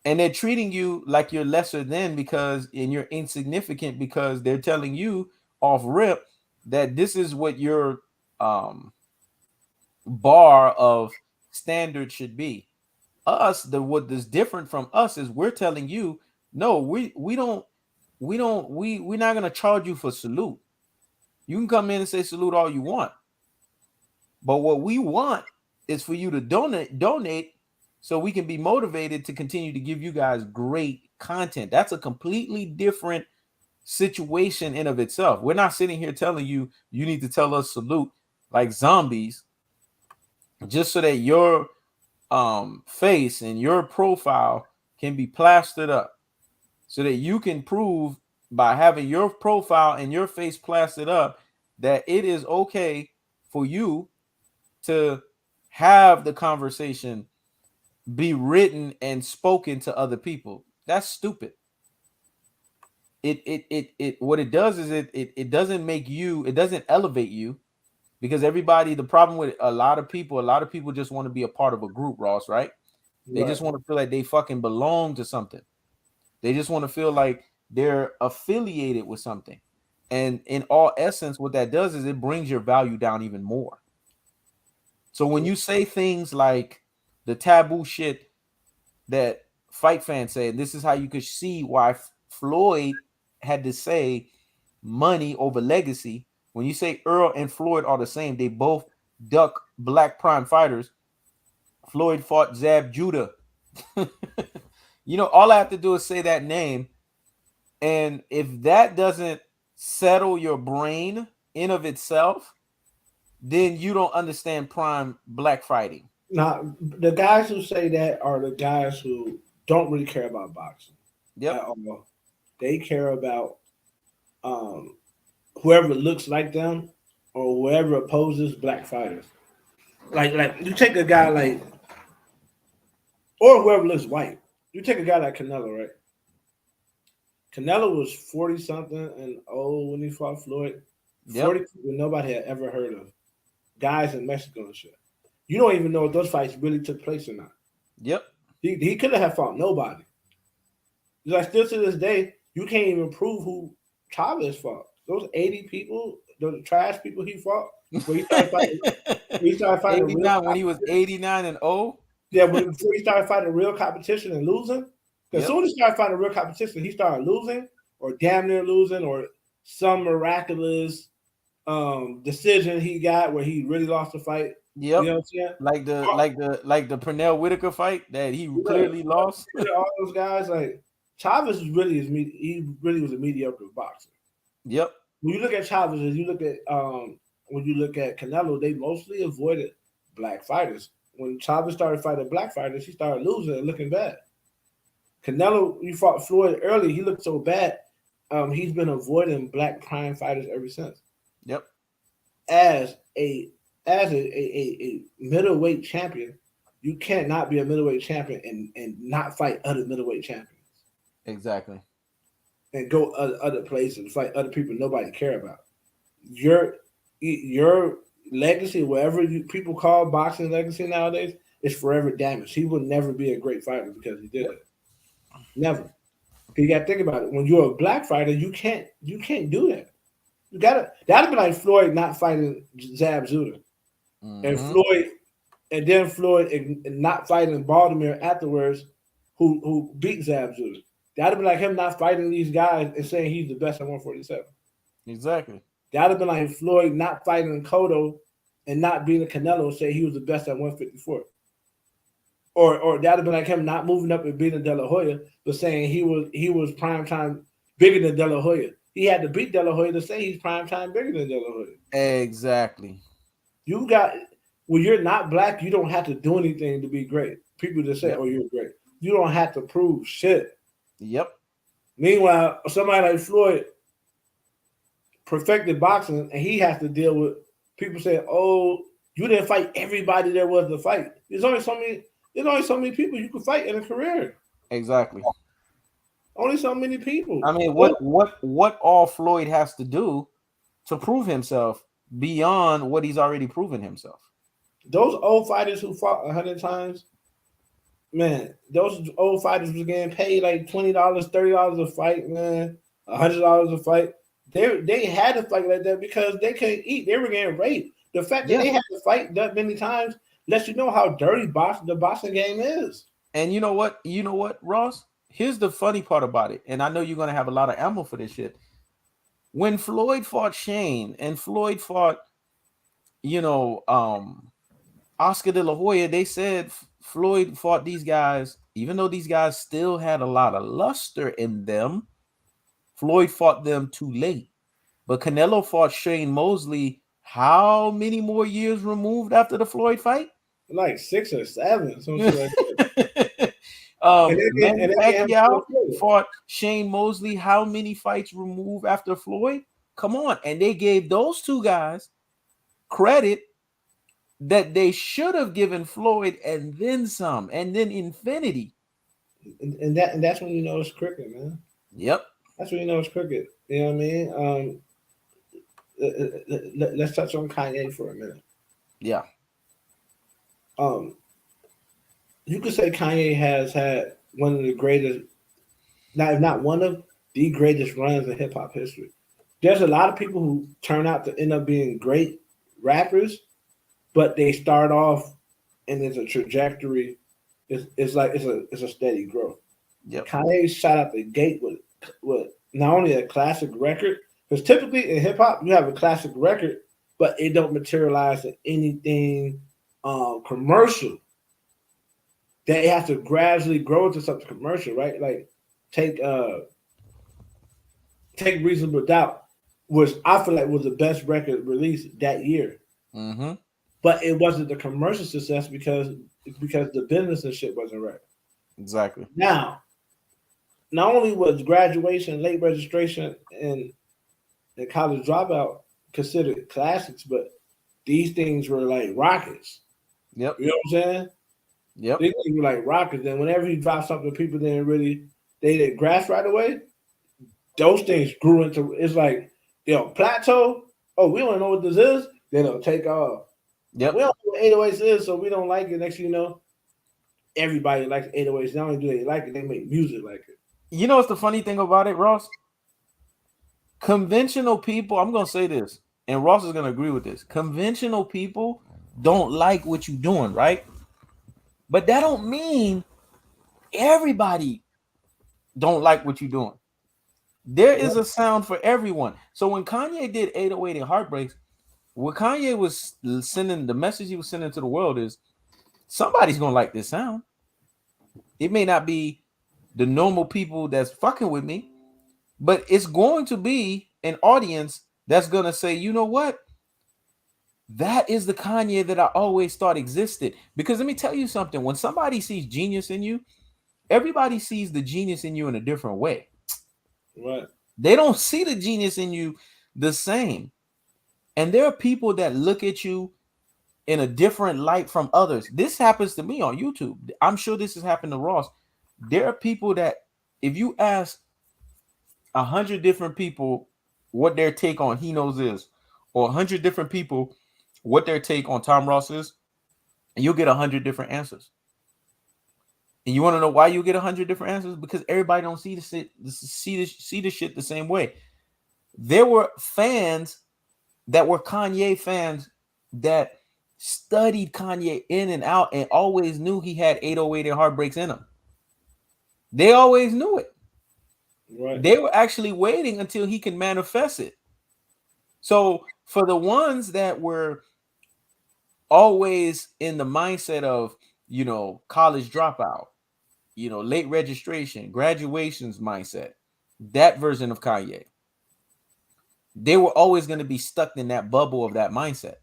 S1: And they're treating you like you're lesser than and you're insignificant because they're telling you off rip that this is what your um bar of standard should be. Us, what is different from us is we're telling you, no, we're not gonna charge you for salute. You can come in and say salute all you want, but what we want is for you to donate so we can be motivated to continue to give you guys great content. That's a completely different situation in of itself. We're not sitting here telling you you need to tell us salute like zombies just so that your face and your profile can be plastered up so that you can prove by having your profile and your face plastered up that it is okay for you to have the conversation be written and spoken to other people. That's stupid. It what it does is it doesn't make you, it doesn't elevate you, because everybody, the problem with a lot of people just want to be a part of a group, Ross, right? They
S2: Right.
S1: just want to feel like they fucking belong to something. They just want to feel like they're affiliated with something. And in all essence, what that does is it brings your value down even more. So when you say things like the taboo shit that fight fans say, and this is how you could see why Floyd had to say money over legacy. When you say Earl and Floyd are the same, they both duck black prime fighters. Floyd fought Zab Judah. All I have to do is say that name. And if that doesn't settle your brain in of itself, then you don't understand prime black fighting.
S2: Now, the guys who say that are the guys who don't really care about boxing at all. They care about whoever looks like them or whoever opposes black fighters. Like you take a guy like, or whoever looks white. You take a guy like Canelo, right? Canelo was 40 something and old when he fought Floyd. 40 when nobody had ever heard of. Guys in Mexico and shit. You don't even know if those fights really took place or not.
S1: Yep.
S2: He could have fought nobody. Like still to this day, you can't even prove who Chavez fought. Those 80 people, those trash people he fought, before he started fighting
S1: 89 when he was 89 and 0.
S2: Yeah, before he started fighting real competition and losing. Because as soon as he started fighting real competition, he started losing or damn near losing or some miraculous decision he got where he really lost the fight.
S1: Yep.
S2: You know what I'm
S1: saying? Like the Pernell Whitaker fight that he clearly lost.
S2: All those guys, like Chavez really he really was a mediocre boxer.
S1: Yep.
S2: When you look at Chavez, when you look at Canelo, they mostly avoided black fighters. When Chavez started fighting black fighters, he started losing and looking bad. Canelo, you fought Floyd early, he looked so bad. He's been avoiding black prime fighters ever since.
S1: Yep.
S2: As a middleweight champion, you can't not be a middleweight champion and not fight other middleweight champions.
S1: Exactly.
S2: And go other places and fight other people nobody care about. Your legacy, whatever people call boxing legacy nowadays, is forever damaged. He will never be a great fighter because he did it. Never. You got to think about it. When you're a black fighter, you can't do that. You gotta. That'd be like Floyd not fighting Zab Judah, and Floyd and not fighting Baltimore afterwards, who beat Zab Judah. That'd be like him not fighting these guys and saying he's the best at 147.
S1: Exactly.
S2: That'd be like Floyd not fighting Cotto and not beating Canelo and say he was the best at 154. Or that'd be like him not moving up and beating De La Hoya, but saying he was prime time bigger than De La Hoya. He had to beat De La Hoya to say he's prime time bigger than De La Hoya.
S1: Exactly.
S2: When you're not black, you don't have to do anything to be great. People just say, "Oh, you're great." You don't have to prove shit.
S1: Yep.
S2: Meanwhile, somebody like Floyd perfected boxing, and he has to deal with people saying, "Oh, you didn't fight everybody there was to fight." There's only so many people you can fight in a career.
S1: Exactly.
S2: Only so many people.
S1: I mean, what all Floyd has to do to prove himself beyond what he's already proven himself?
S2: Those old fighters who fought 100 times, man, those old fighters was getting paid like $20, $30 a fight, man, $100 a fight. They had to fight like that because they couldn't eat. They were getting raped. The fact that they had to fight that many times lets you know how dirty the boxing game is.
S1: And you know what, Ross? Here's the funny part about it, and I know you're gonna have a lot of ammo for this shit. When Floyd fought Shane and Floyd fought, Oscar De La Hoya, they said Floyd fought these guys, even though these guys still had a lot of luster in them. Floyd fought them too late. But Canelo fought Shane Mosley how many more years removed after the Floyd fight?
S2: Like 6 or 7. Something like that.
S1: Manny Pacquiao fought Shane Mosley how many fights removed after Floyd? Come on. And they gave those two guys credit that they should have given Floyd and then some, and then infinity.
S2: And that's when you know it's cricket, man.
S1: Yep.
S2: That's when you know it's cricket. You know what I mean? Let's touch on Kanye for a minute.
S1: Yeah.
S2: You could say Kanye has had one of the greatest, not one of the greatest runs in hip hop history. There's a lot of people who turn out to end up being great rappers, but they start off and there's a trajectory. It's a steady growth.
S1: Yep.
S2: Kanye shot out the gate with not only a classic record, Because typically in hip hop, you have a classic record, but it don't materialize in anything commercial. They have to gradually grow into something commercial, right? Like take uh take Reasonable Doubt, which I feel like was the best record released that year.
S1: Mm-hmm.
S2: But it wasn't the commercial success because the business and shit wasn't right.
S1: Exactly.
S2: Now, not only was graduation, late registration, and college dropout considered classics, but these things were like rockets.
S1: Yep.
S2: You know what I'm saying?
S1: Yep.
S2: These things were like rockets. And whenever he dropped something, people didn't really they didn't grasp right away. Those things grew into it's like they'll plateau. Oh, we don't know what this is. Then they'll take off. We
S1: Yep.
S2: don't know what 808s is, so we don't like it. Next thing you know, everybody likes 808s. Not only do they like it, they make music like it.
S1: You know what's the funny thing about it, Ross? Conventional people, I'm gonna say this, and Ross is gonna agree with this. Conventional people don't like what you're doing, right? But that don't mean everybody don't like what you're doing. There is a sound for everyone. So when Kanye did 808 and Heartbreaks, what Kanye was sending, the message he was sending to the world is somebody's gonna like this sound. It may not be the normal people that's fucking with me, but it's going to be an audience that's gonna say, you know what? That is the Kanye that I always thought existed. Because let me tell you something: when somebody sees genius in you, everybody sees the genius in you in a different way.
S2: Right.
S1: They don't see the genius in you the same. And there are people that look at you in a different light from others. This happens to me on YouTube. I'm sure this has happened to Ross. There are people that if you ask 100 different people what their take on Heknows is, or 100 different people what their take on Tomross is, and you'll get 100 different answers. And you want to know why you get 100 different answers? Because everybody don't see the shit the same way. There were fans that were Kanye fans that studied Kanye in and out and always knew he had 808 and Heartbreaks in him. They always knew it.
S2: Right.
S1: They were actually waiting until he can manifest it. So for the ones that were always in the mindset of, college dropout, late registration, graduations mindset, that version of Kanye, they were always going to be stuck in that bubble of that mindset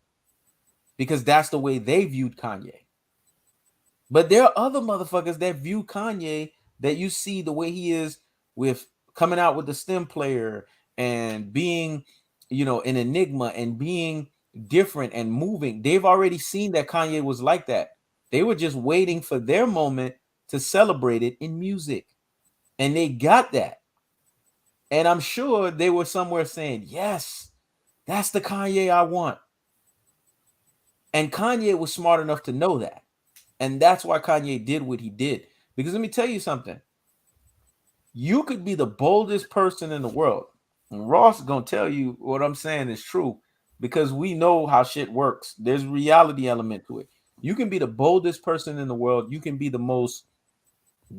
S1: because that's the way they viewed Kanye. But there are other motherfuckers that view Kanye that you see the way he is with coming out with the stem player and being, an enigma and being different and moving. They've already seen that Kanye was like that. They were just waiting for their moment to celebrate it in music. And they got that. And I'm sure they were somewhere saying, yes, that's the Kanye I want. And Kanye was smart enough to know that. And that's why Kanye did what he did. Because let me tell you something. You could be the boldest person in the world. And Ross is going to tell you what I'm saying is true because we know how shit works. There's a reality element to it. You can be the boldest person in the world. You can be the most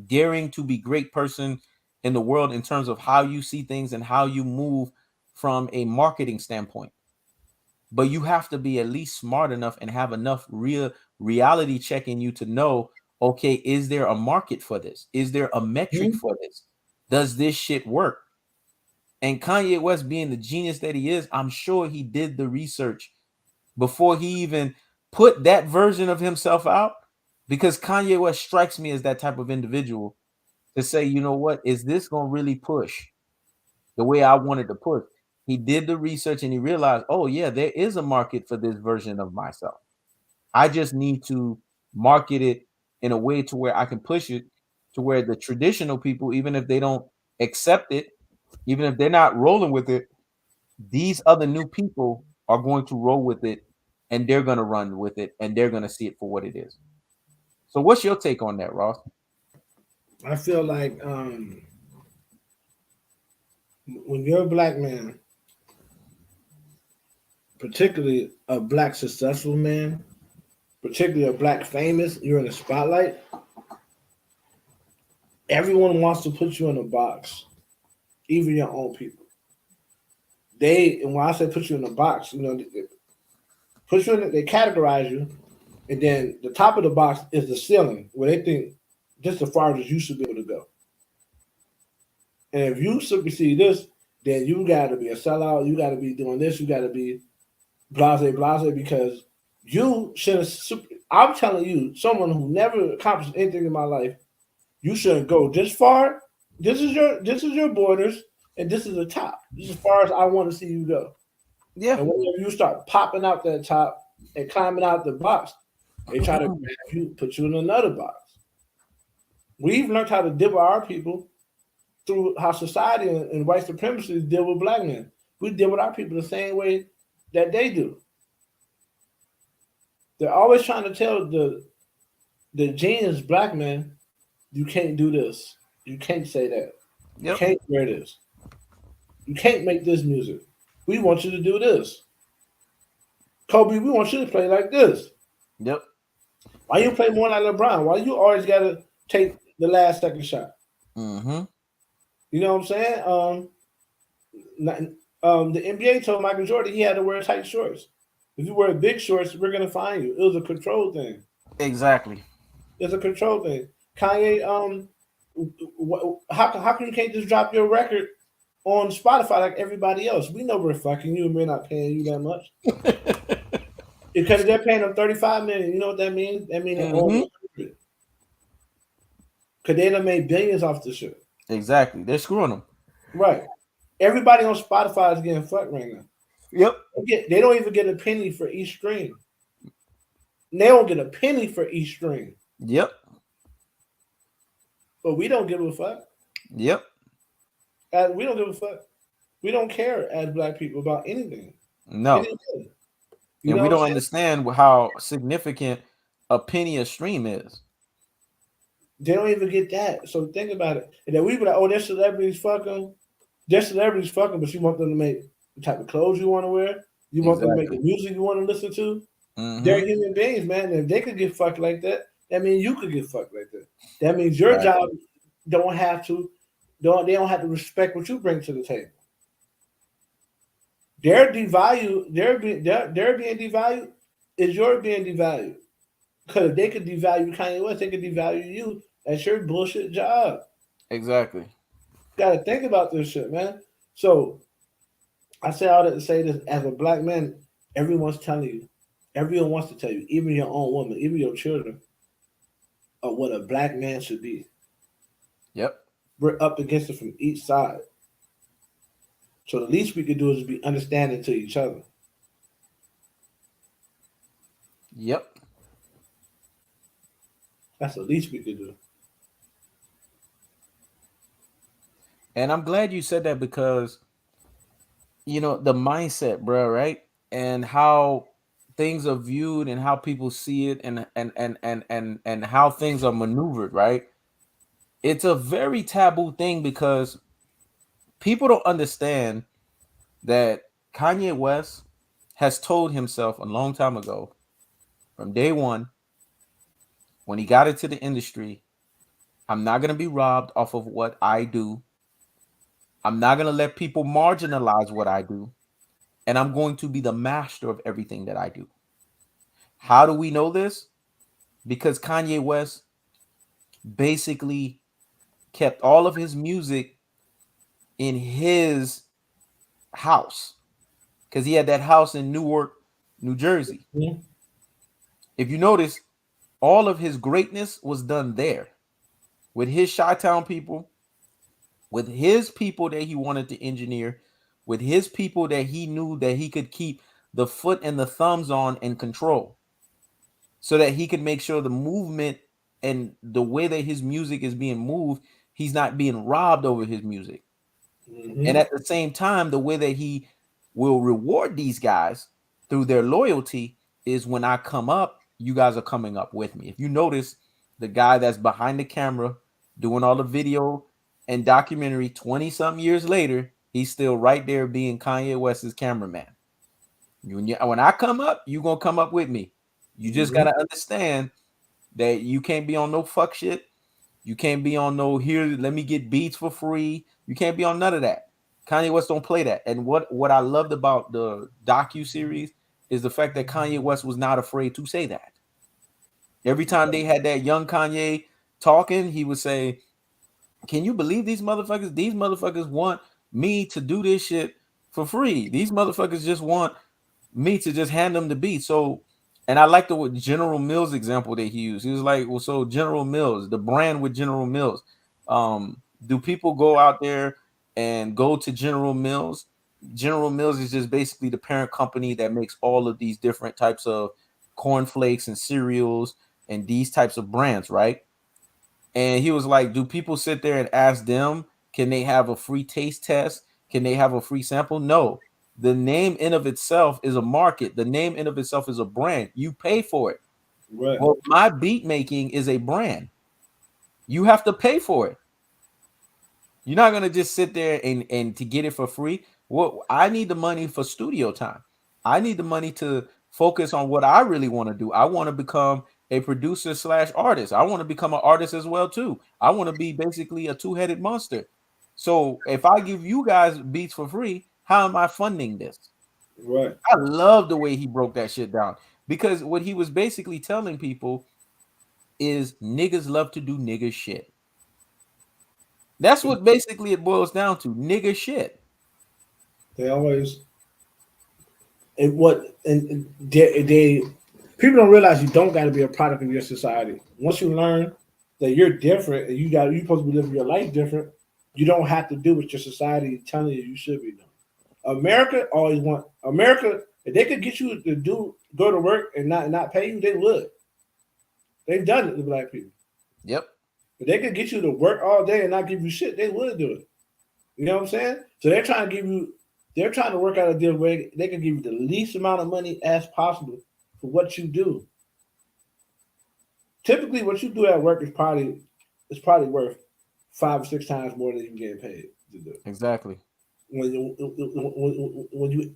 S1: daring to be great person in the world in terms of how you see things and how you move from a marketing standpoint. But you have to be at least smart enough and have enough real reality check in you to know, okay, is there a market for this? Is there a metric for this? Does this shit work? And Kanye West, being the genius that he is, I'm sure he did the research before he even put that version of himself out, because Kanye West strikes me as that type of individual to say, you know what, is this going to really push the way I wanted to push? He did the research and he realized, oh yeah, there is a market for this version of myself. I just need to market it in a way to where I can push it to where the traditional people, even if they don't accept it, even if they're not rolling with it, these other new people are going to roll with it and they're going to run with it and they're going to see it for what it is. So what's your take on that, Ross?
S2: I feel like when you're a black man, particularly a black successful man, particularly a black famous, you're in the spotlight. Everyone wants to put you in a box, even your own people. and when I say put you in a box, they put you in, they categorize you, and then the top of the box is the ceiling where they think just as far as you should be able to go. And if you supersede this, then you got to be a sellout. You got to be doing this. You got to be blase blase because you should have. I'm telling you, someone who never accomplished anything in my life, you shouldn't go this far. This is your borders, and this is the top. This is as far as I want to see you go.
S1: Yeah.
S2: And whenever you start popping out that top and climbing out the box, they try to grab you, put you in another box. We've learned how to deal with our people through how society and white supremacy deal with black men. We deal with our people the same way that they do. They're always trying to tell the genius black man, you can't do this. You can't say that. You
S1: Yep.
S2: can't wear this. You can't make this music. We want you to do this. Kobe, we want you to play like this.
S1: Yep.
S2: Why you play more like LeBron? Why you always gotta take the last second shot?
S1: Mm-hmm.
S2: You know what I'm saying? The NBA told Michael Jordan he had to wear tight shorts. If you wear big shorts, we're gonna find you. It was a control thing.
S1: Exactly.
S2: It's a control thing. Kanye, how come you can't just drop your record on Spotify like everybody else? We know we're fucking you and we're not paying you that much. Because they're paying them 35 million. You know what that means? That means they're over 100. Because they done made billions off this shit.
S1: Exactly. They're screwing them.
S2: Right. Everybody on Spotify is getting fucked right now.
S1: Yep.
S2: They don't even get a penny for each stream. They don't get a penny for each stream.
S1: Yep.
S2: But we don't give a fuck.
S1: Yep.
S2: We don't give a fuck. We don't care as black people about anything.
S1: No.
S2: Anything.
S1: And we don't understand how significant a penny a stream is.
S2: They don't even get that. So think about it. And then we be like, oh, their celebrities fucking. Their celebrities fucking, but you want them to make the type of clothes you want to wear. You want them to make the music you want to listen to. Mm-hmm. They're human beings, man. And if they could get fucked like that, that means you could get fucked like that. That means your job they don't have to respect what you bring to the table. Their devalue, their being devalued is your being devalued. Because if they could devalue Kanye West, they could devalue you. That's your bullshit job.
S1: Exactly.
S2: Gotta think about this shit, man. So I say all that to say this: as a black man, everyone wants to tell you, even your own woman, even your children, of what a black man should be.
S1: Yep.
S2: We're up against it from each side. So the least we could do is be understanding to each other.
S1: Yep.
S2: That's the least we could do.
S1: And I'm glad you said that because, the mindset, bro, right? And how things are viewed and how people see it and how things are maneuvered, right? It's a very taboo thing because people don't understand that Kanye West has told himself a long time ago, from day one, when he got into the industry, I'm not going to be robbed off of what I do. I'm not going to let people marginalize what I do. And I'm going to be the master of everything that I do. How do we know this? Because Kanye West basically kept all of his music in his house. Because he had that house in Newark, New Jersey. Mm-hmm. If you notice, all of his greatness was done there. With his Chi-Town people, with his people that he wanted to engineer, with his people that he knew that he could keep the foot and the thumbs on and control, so that he could make sure the movement and the way that his music is being moved, he's not being robbed over his music. Mm-hmm. And at the same time, the way that he will reward these guys through their loyalty is when I come up, you guys are coming up with me. If you notice, the guy that's behind the camera doing all the video and documentary 20-something years later, he's still right there being Kanye West's cameraman. When I come up, you're going to come up with me. You just got to understand that you can't be on no fuck shit. You can't be on no here, let me get beats for free. You can't be on none of that. Kanye West don't play that. And what I loved about the docu-series is the fact that Kanye West was not afraid to say that. Every time they had that young Kanye talking, he would say, "Can you believe these motherfuckers? These motherfuckers want me to do this shit for free. These motherfuckers just want me to just hand them the beat." So, and I like the General Mills example that he used. He was like, "Well, so General Mills, the brand with General Mills, do people go out there and go to General Mills? General Mills is just basically the parent company that makes all of these different types of cornflakes and cereals and these types of brands, right?" And he was like, "Do people sit there and ask them, can they have a free taste test? Can they have a free sample?" No. The name in of itself is a market. The name in of itself is a brand. You pay for it.
S2: Right.
S1: Well, my beat making is a brand. You have to pay for it. You're not gonna just sit there and to get it for free. Well, I need the money for studio time. I need the money to focus on what I really want to do. I want to become a producer slash artist. I want to become an artist as well too. I want to be basically a two-headed monster. So if I give you guys beats for free, how am I funding this?
S2: Right.
S1: I love the way he broke that shit down, because what he was basically telling people is niggas love to do nigga shit. That's what basically it boils down to, nigga shit.
S2: They always and they people don't realize you don't got to be a product of your society. Once you learn that you're different and you're supposed to be living your life different, you don't have to do what your society is telling you should be doing. America. If they could get you to go to work and not pay you, they would. They've done it to black people.
S1: Yep.
S2: If they could get you to work all day and not give you shit, they would do it. You know what I'm saying? So they're trying to work out a deal where they can give you the least amount of money as possible for what you do. Typically, what you do at work is probably worth 5 or 6 times more than you get paid to do.
S1: Exactly.
S2: When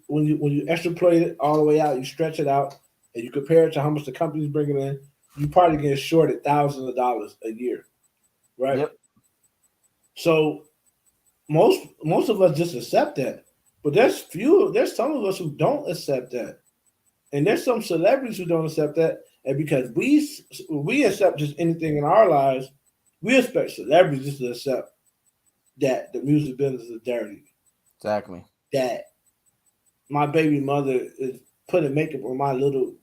S2: you extrapolate it all the way out, you stretch it out, and you compare it to how much the company's bringing in, you probably get shorted thousands of dollars a year, right?
S1: Yep.
S2: So most of us just accept that, but there's some of us who don't accept that, and there's some celebrities who don't accept that, and because we accept just anything in our lives, we expect celebrities just to accept that the music business is dirty.
S1: Exactly.
S2: That my baby mother is putting makeup on my little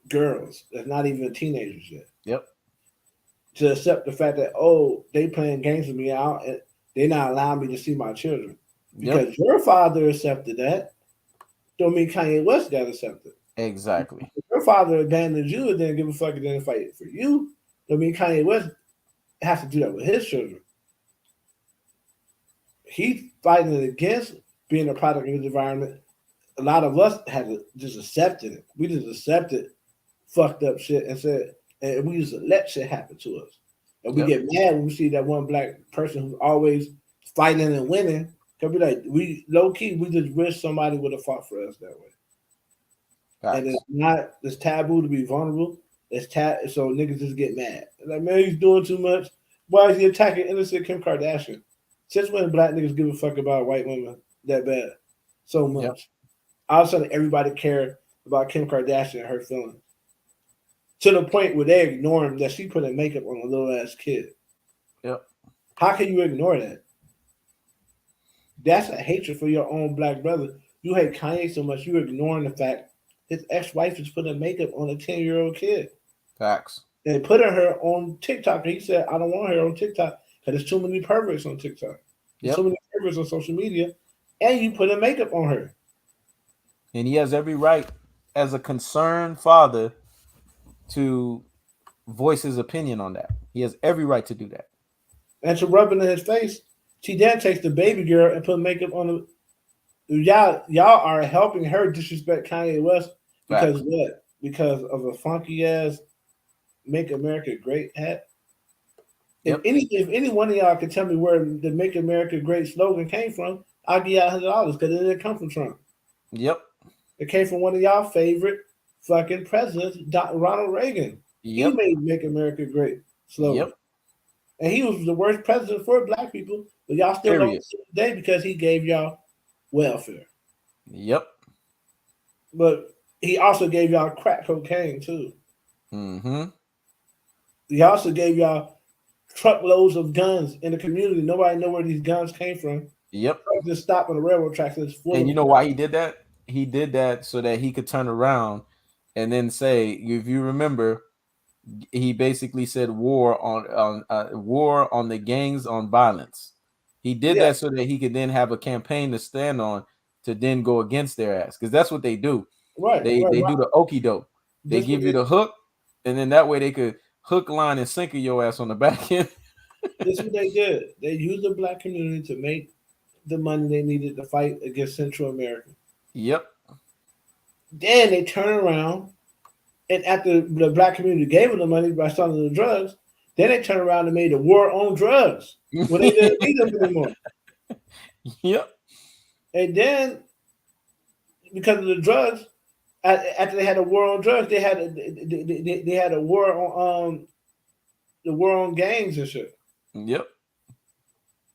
S2: girls that's not even teenagers yet.
S1: Yep.
S2: To accept the fact that they playing games with me out and they're not allowing me to see my children. Because your father accepted that, don't mean Kanye West got accepted.
S1: Exactly.
S2: If your father abandoned you and didn't give a fuck and didn't fight for you, don't mean Kanye West has to do that with his children. He's fighting against being a product of his environment. A lot of us had to just accepted it. We just accepted fucked up shit and we just let shit happen to us. And we get mad when we see that one black person who's always fighting and winning. Cause we like, we low key, we just wish somebody would have fought for us that way. And it's taboo to be vulnerable. So niggas just get mad. Like, man, he's doing too much. Why is he attacking innocent Kim Kardashian? Since when black niggas give a fuck about white women that bad? So much. Yep. All of a sudden, everybody care about Kim Kardashian and her feelings. To the point where they ignoring that she put in makeup on a little ass kid.
S1: Yep.
S2: How can you ignore that? That's a hatred for your own black brother. You hate Kanye so much, you're ignoring the fact his ex-wife is putting makeup on a 10-year-old kid.
S1: Facts.
S2: And putting her on TikTok. He said, I don't want her on TikTok because there's too many perverts on TikTok. There's too many perverts on social media. And you put a makeup on her.
S1: And he has every right as a concerned father to voice his opinion on that. He has every right to do that.
S2: And to rub it in his face, she then takes the baby girl and put makeup on the. Y'all are helping her disrespect Kanye West because Facts. What? Because of a funky ass "Make America Great" hat. If any one of y'all could tell me where the "Make America Great" slogan came from, I'll give y'all $100 because it didn't come from Trump.
S1: Yep.
S2: It came from one of y'all favorite fucking presidents, Ronald Reagan. Yep. He made "Make America Great" slogan. Yep. And he was the worst president for black people, but y'all still don't see today because he gave y'all welfare.
S1: Yep.
S2: But he also gave y'all crack cocaine too.
S1: Mm-hmm.
S2: He also gave y'all truckloads of guns in the community. Nobody know where these guns came from.
S1: Yep.
S2: Just stop on the railroad tracks and it's full
S1: And
S2: of
S1: you know
S2: guns.
S1: why he did that? He did that so that he could turn around and then say, if you remember, he basically said war on the gangs on violence. He did
S2: Yeah,
S1: that so that he could then have a campaign to stand on to then go against their ass, because that's what they do.
S2: right, right.
S1: They do the okie doke. They
S2: This what
S1: give you the hook, and then that way they could hook, line, and sinker your ass on the back end.
S2: they did. They used the black community to make the money they needed to fight against Central America.
S1: Yep.
S2: Then they turn around and after the black community gave them the money by selling the drugs, then they turn around and made a war on drugs when they didn't need them anymore.
S1: Yep.
S2: And then because of the drugs, after they had a war on drugs, they had a war on the war on gangs and shit.
S1: Yep.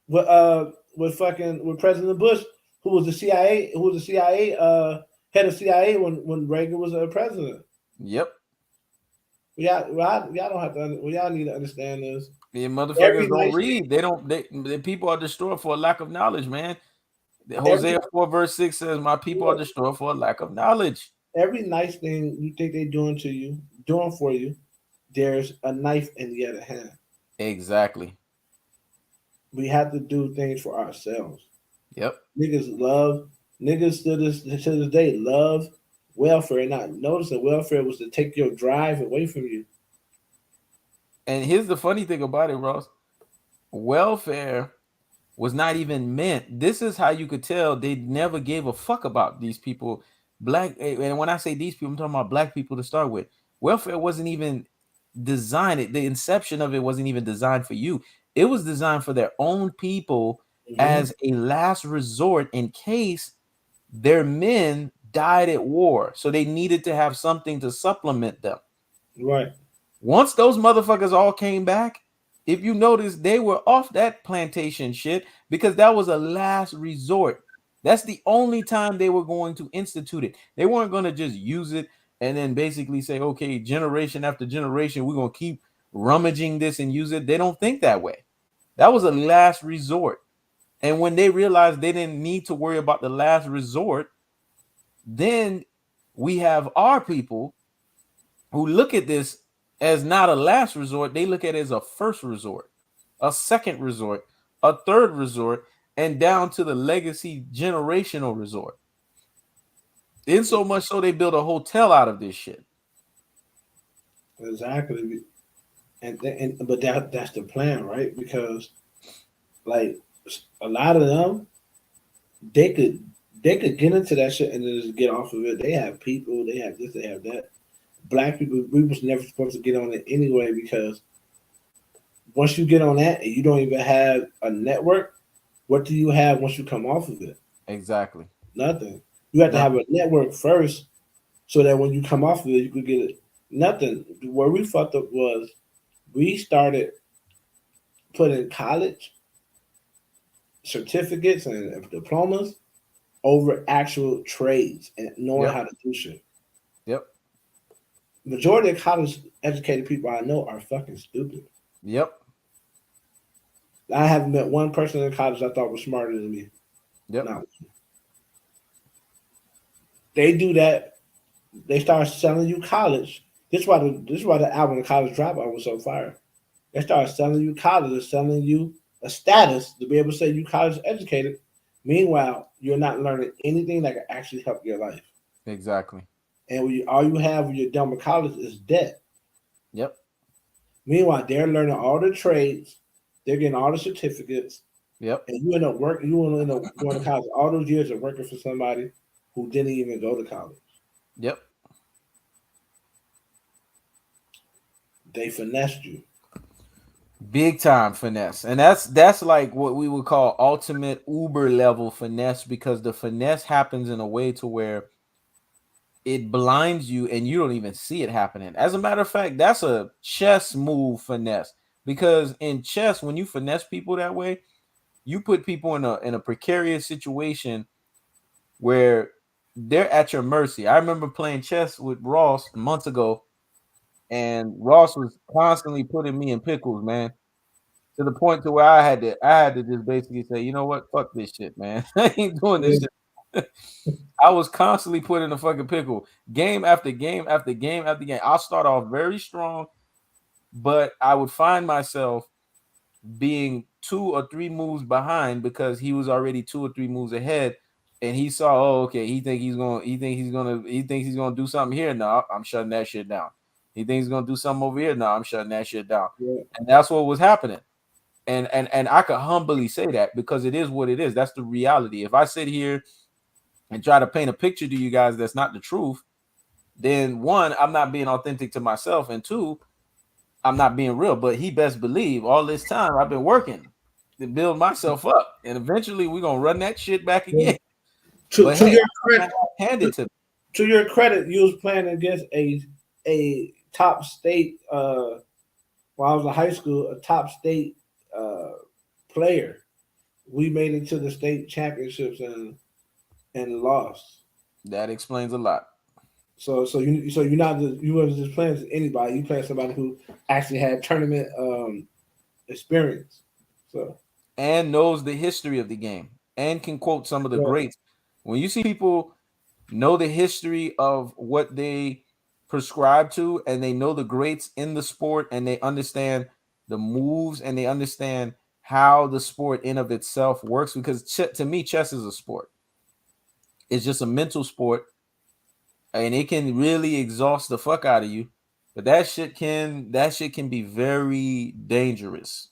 S2: With President Bush, who was the CIA head of CIA when Reagan was a president.
S1: Yep.
S2: Y'all don't have to. Y'all need to understand this.
S1: The
S2: Every
S1: motherfuckers don't
S2: nice
S1: read. They don't. The people are destroyed for a lack of knowledge, man.
S2: every
S1: Hosea 4 verse 6 says, "My people are destroyed for a lack of knowledge."
S2: every nice thing you think they're doing for you, there's a knife in the other hand.
S1: Exactly.
S2: We have to do things for ourselves.
S1: Yep.
S2: Niggas to this day love welfare and not noticing welfare was to take your drive away from you.
S1: And here's the funny thing about it, Ross. Welfare was not even meant. This is how you could tell they never gave a fuck about these people. And when I say these people, I'm talking about black people to start with. Welfare wasn't even designed. The inception of it wasn't even designed for you. It was designed for their own people
S2: Mm-hmm.
S1: as a last resort in case their men died at war. So they needed to have something to supplement them.
S2: Right.
S1: Once those motherfuckers all came back, if you notice, they were off that plantation shit because that was a last resort. That's the only time they were going to institute it. They weren't going to just use it and then basically say, okay, generation after generation, we're going to keep rummaging this and use it. They don't think that way. That was a last resort. And when they realized they didn't need to worry about the last resort, then we have our people who look at this as not a last resort. They look at it as a first resort, a second resort, a third resort, and down to the legacy generational resort. In so much so they build a hotel out of this shit.
S2: Exactly. But that's the plan, right? Because like a lot of them, they could get into that shit and then just get off of it. They have people, they have this, they have that. Black people, we was never supposed to get on it anyway because once you get on that and you don't even have a network, what do you have once you come off of it?
S1: Exactly.
S2: Nothing. You have to have
S1: Nothing.
S2: a network first so that when you come off of it, you could get it. Nothing. Where we fucked up was we started putting college certificates and diplomas over actual trades and knowing how
S1: Yep.
S2: to do shit.
S1: Yep.
S2: Majority of college educated people I know are fucking stupid.
S1: Yep.
S2: I haven't met one person in college I thought was smarter than me.
S1: Yep.
S2: No. They do that. They start selling you college. This is why the album College Dropout was so fire. They start selling you college, they're selling you a status to be able to say you college educated. Meanwhile, you're not learning anything that can actually help your life.
S1: Exactly.
S2: And all you have when you're done with college is debt.
S1: Yep.
S2: Meanwhile, they're learning all the trades, they're getting all the certificates,
S1: Yep.
S2: and you end up working. You end up going to college all those years of working for somebody who didn't even go to college.
S1: Yep.
S2: They finessed you.
S1: Big time finesse. And that's like what we would call ultimate Uber level finesse, because the finesse happens in a way to where it blinds you and you don't even see it happening. As a matter of fact, that's a chess move finesse, because in chess, when you finesse people that way, you put people in a precarious situation where they're at your mercy. I remember playing chess with Ross months ago, and Ross was constantly putting me in pickles, man, to the point to where I had to just basically say, you know what, fuck this shit, man. I ain't doing this shit. I was constantly put in a fucking pickle, game after game after game after game. I'll start off very strong, but I would find myself being 2 or 3 moves behind because he was already 2 or 3 moves ahead, and he saw, oh, okay, he thinks he's gonna do something here. No, I'm shutting that shit down. He thinks he's gonna do something over here. No, I'm shutting that shit down.
S2: Yeah.
S1: And that's what was happening. And I could humbly say that because it is what it is. That's the reality. If I sit here and try to paint a picture to you guys that's not the truth, then one, I'm not being authentic to myself, and two, I'm not being real. But he best believe all this time I've been working to build myself up, and eventually we're gonna run that shit back again.
S2: To,
S1: But
S2: to
S1: hey,
S2: your
S1: I'm
S2: credit,
S1: handed to me.
S2: to your credit, you was playing against a top state. While I was in high school, a top state player. We made it to the state championships and lost.
S1: That explains a lot.
S2: So you wasn't just playing to anybody. You playing somebody who actually had tournament experience. So
S1: And knows the history of the game and can quote some of the greats. When you see people know the history of what they prescribe to, and they know the greats in the sport, and they understand the moves, and they understand how the sport in of itself works, because to me, chess is a sport. It's just a mental sport, and it can really exhaust the fuck out of you. But that shit can be very dangerous.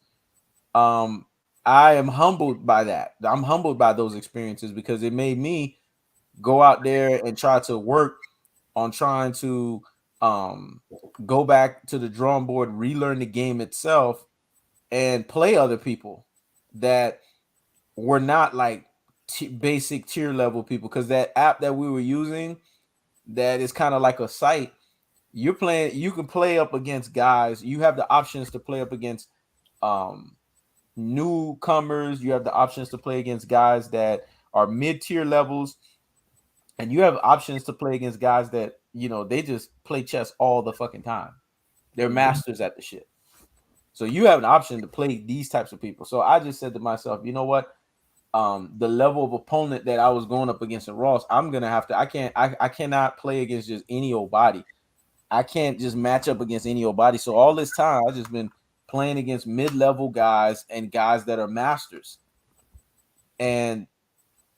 S1: Um, I am humbled by that. I'm humbled by those experiences because it made me go out there and try to work on trying to go back to the drawing board, relearn the game itself, and play other people that were not like basic tier level people. Because that app that we were using, that is kind of like a site. You can play up against guys. You have the options to play up against um newcomers. You have the options to play against guys that are mid-tier levels, and you have options to play against guys that, they just play chess all the fucking time. They're masters at the shit. So you have an option to play these types of people. So I just said to myself, you know what? The level of opponent that I was going up against in Ross, I'm gonna have to. I cannot play against just any old body. I can't just match up against any old body. So all this time, I've just been playing against mid-level guys and guys that are masters. And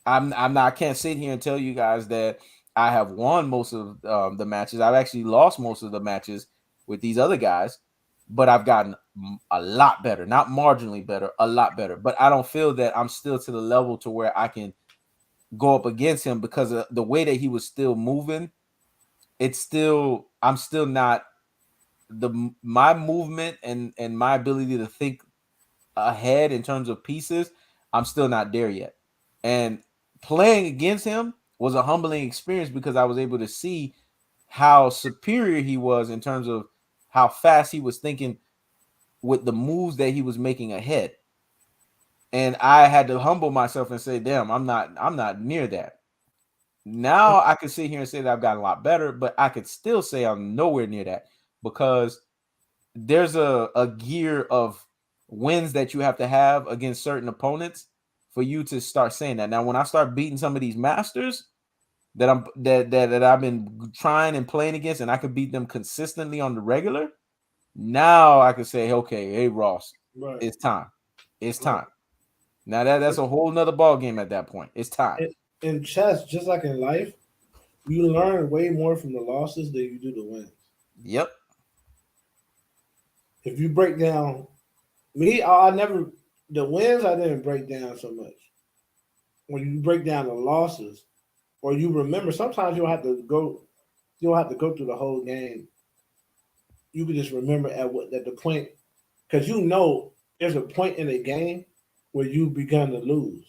S1: I'm not. I can't sit here and tell you guys that I have won most of the matches. I've actually lost most of the matches with these other guys, but I've gotten a lot better. Not marginally better, a lot better. But I don't feel that I'm still to the level to where I can go up against him, because of the way that he was still moving. I'm still not my movement and my ability to think ahead in terms of pieces. I'm still not there yet. And playing against him was a humbling experience because I was able to see how superior he was in terms of how fast he was thinking with the moves that he was making ahead. And I had to humble myself and say, damn, I'm not near that. Now I could sit here and say that I've gotten a lot better, but I could still say I'm nowhere near that, because there's a gear of wins that you have to have against certain opponents for you to start saying that. Now, when I start beating some of these masters that I've been trying and playing against, and I could beat them consistently on the regular, now I could say, okay, hey Ross,
S2: right.
S1: it's time. It's time. Now that's a whole nother ball game at that point. It's time.
S2: In chess, just like in life, you learn way more from the losses than you do the wins.
S1: Yep.
S2: If you break down me, I never the wins I didn't break down so much. When you break down the losses, or you remember, sometimes you don't have to go through the whole game. You can just remember at the point, because there's a point in the game where you begun to lose.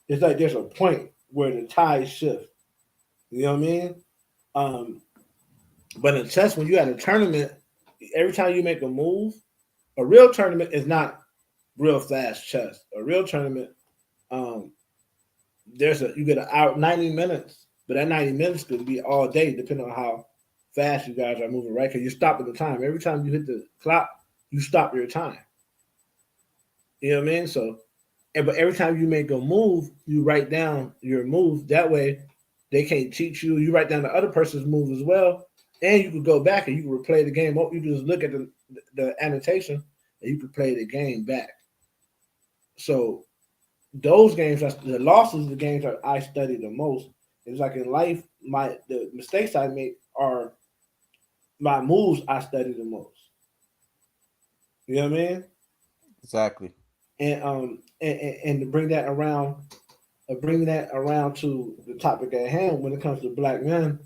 S2: It's like there's a point where the tide shift. You know what I mean? Um, but in chess, when you at a tournament, every time you make a move, a real tournament is not real fast chess. A real tournament, um, you get an hour, 90 minutes, but that 90 minutes could be all day, depending on how fast you guys are moving, right? Because you're stopping the time. Every time you hit the clock, you stop your time. You know what I mean? So, but every time you make a move, you write down your move. That way, they can't cheat you. You write down the other person's move as well, and you can go back and you can replay the game. You can just look at the annotation and you can play the game back. So those games, the losses, the games that I study the most. It's like in life, the mistakes I make are my moves I study the most. You know what I mean?
S1: Exactly.
S2: And to bring that around to the topic at hand when it comes to black men,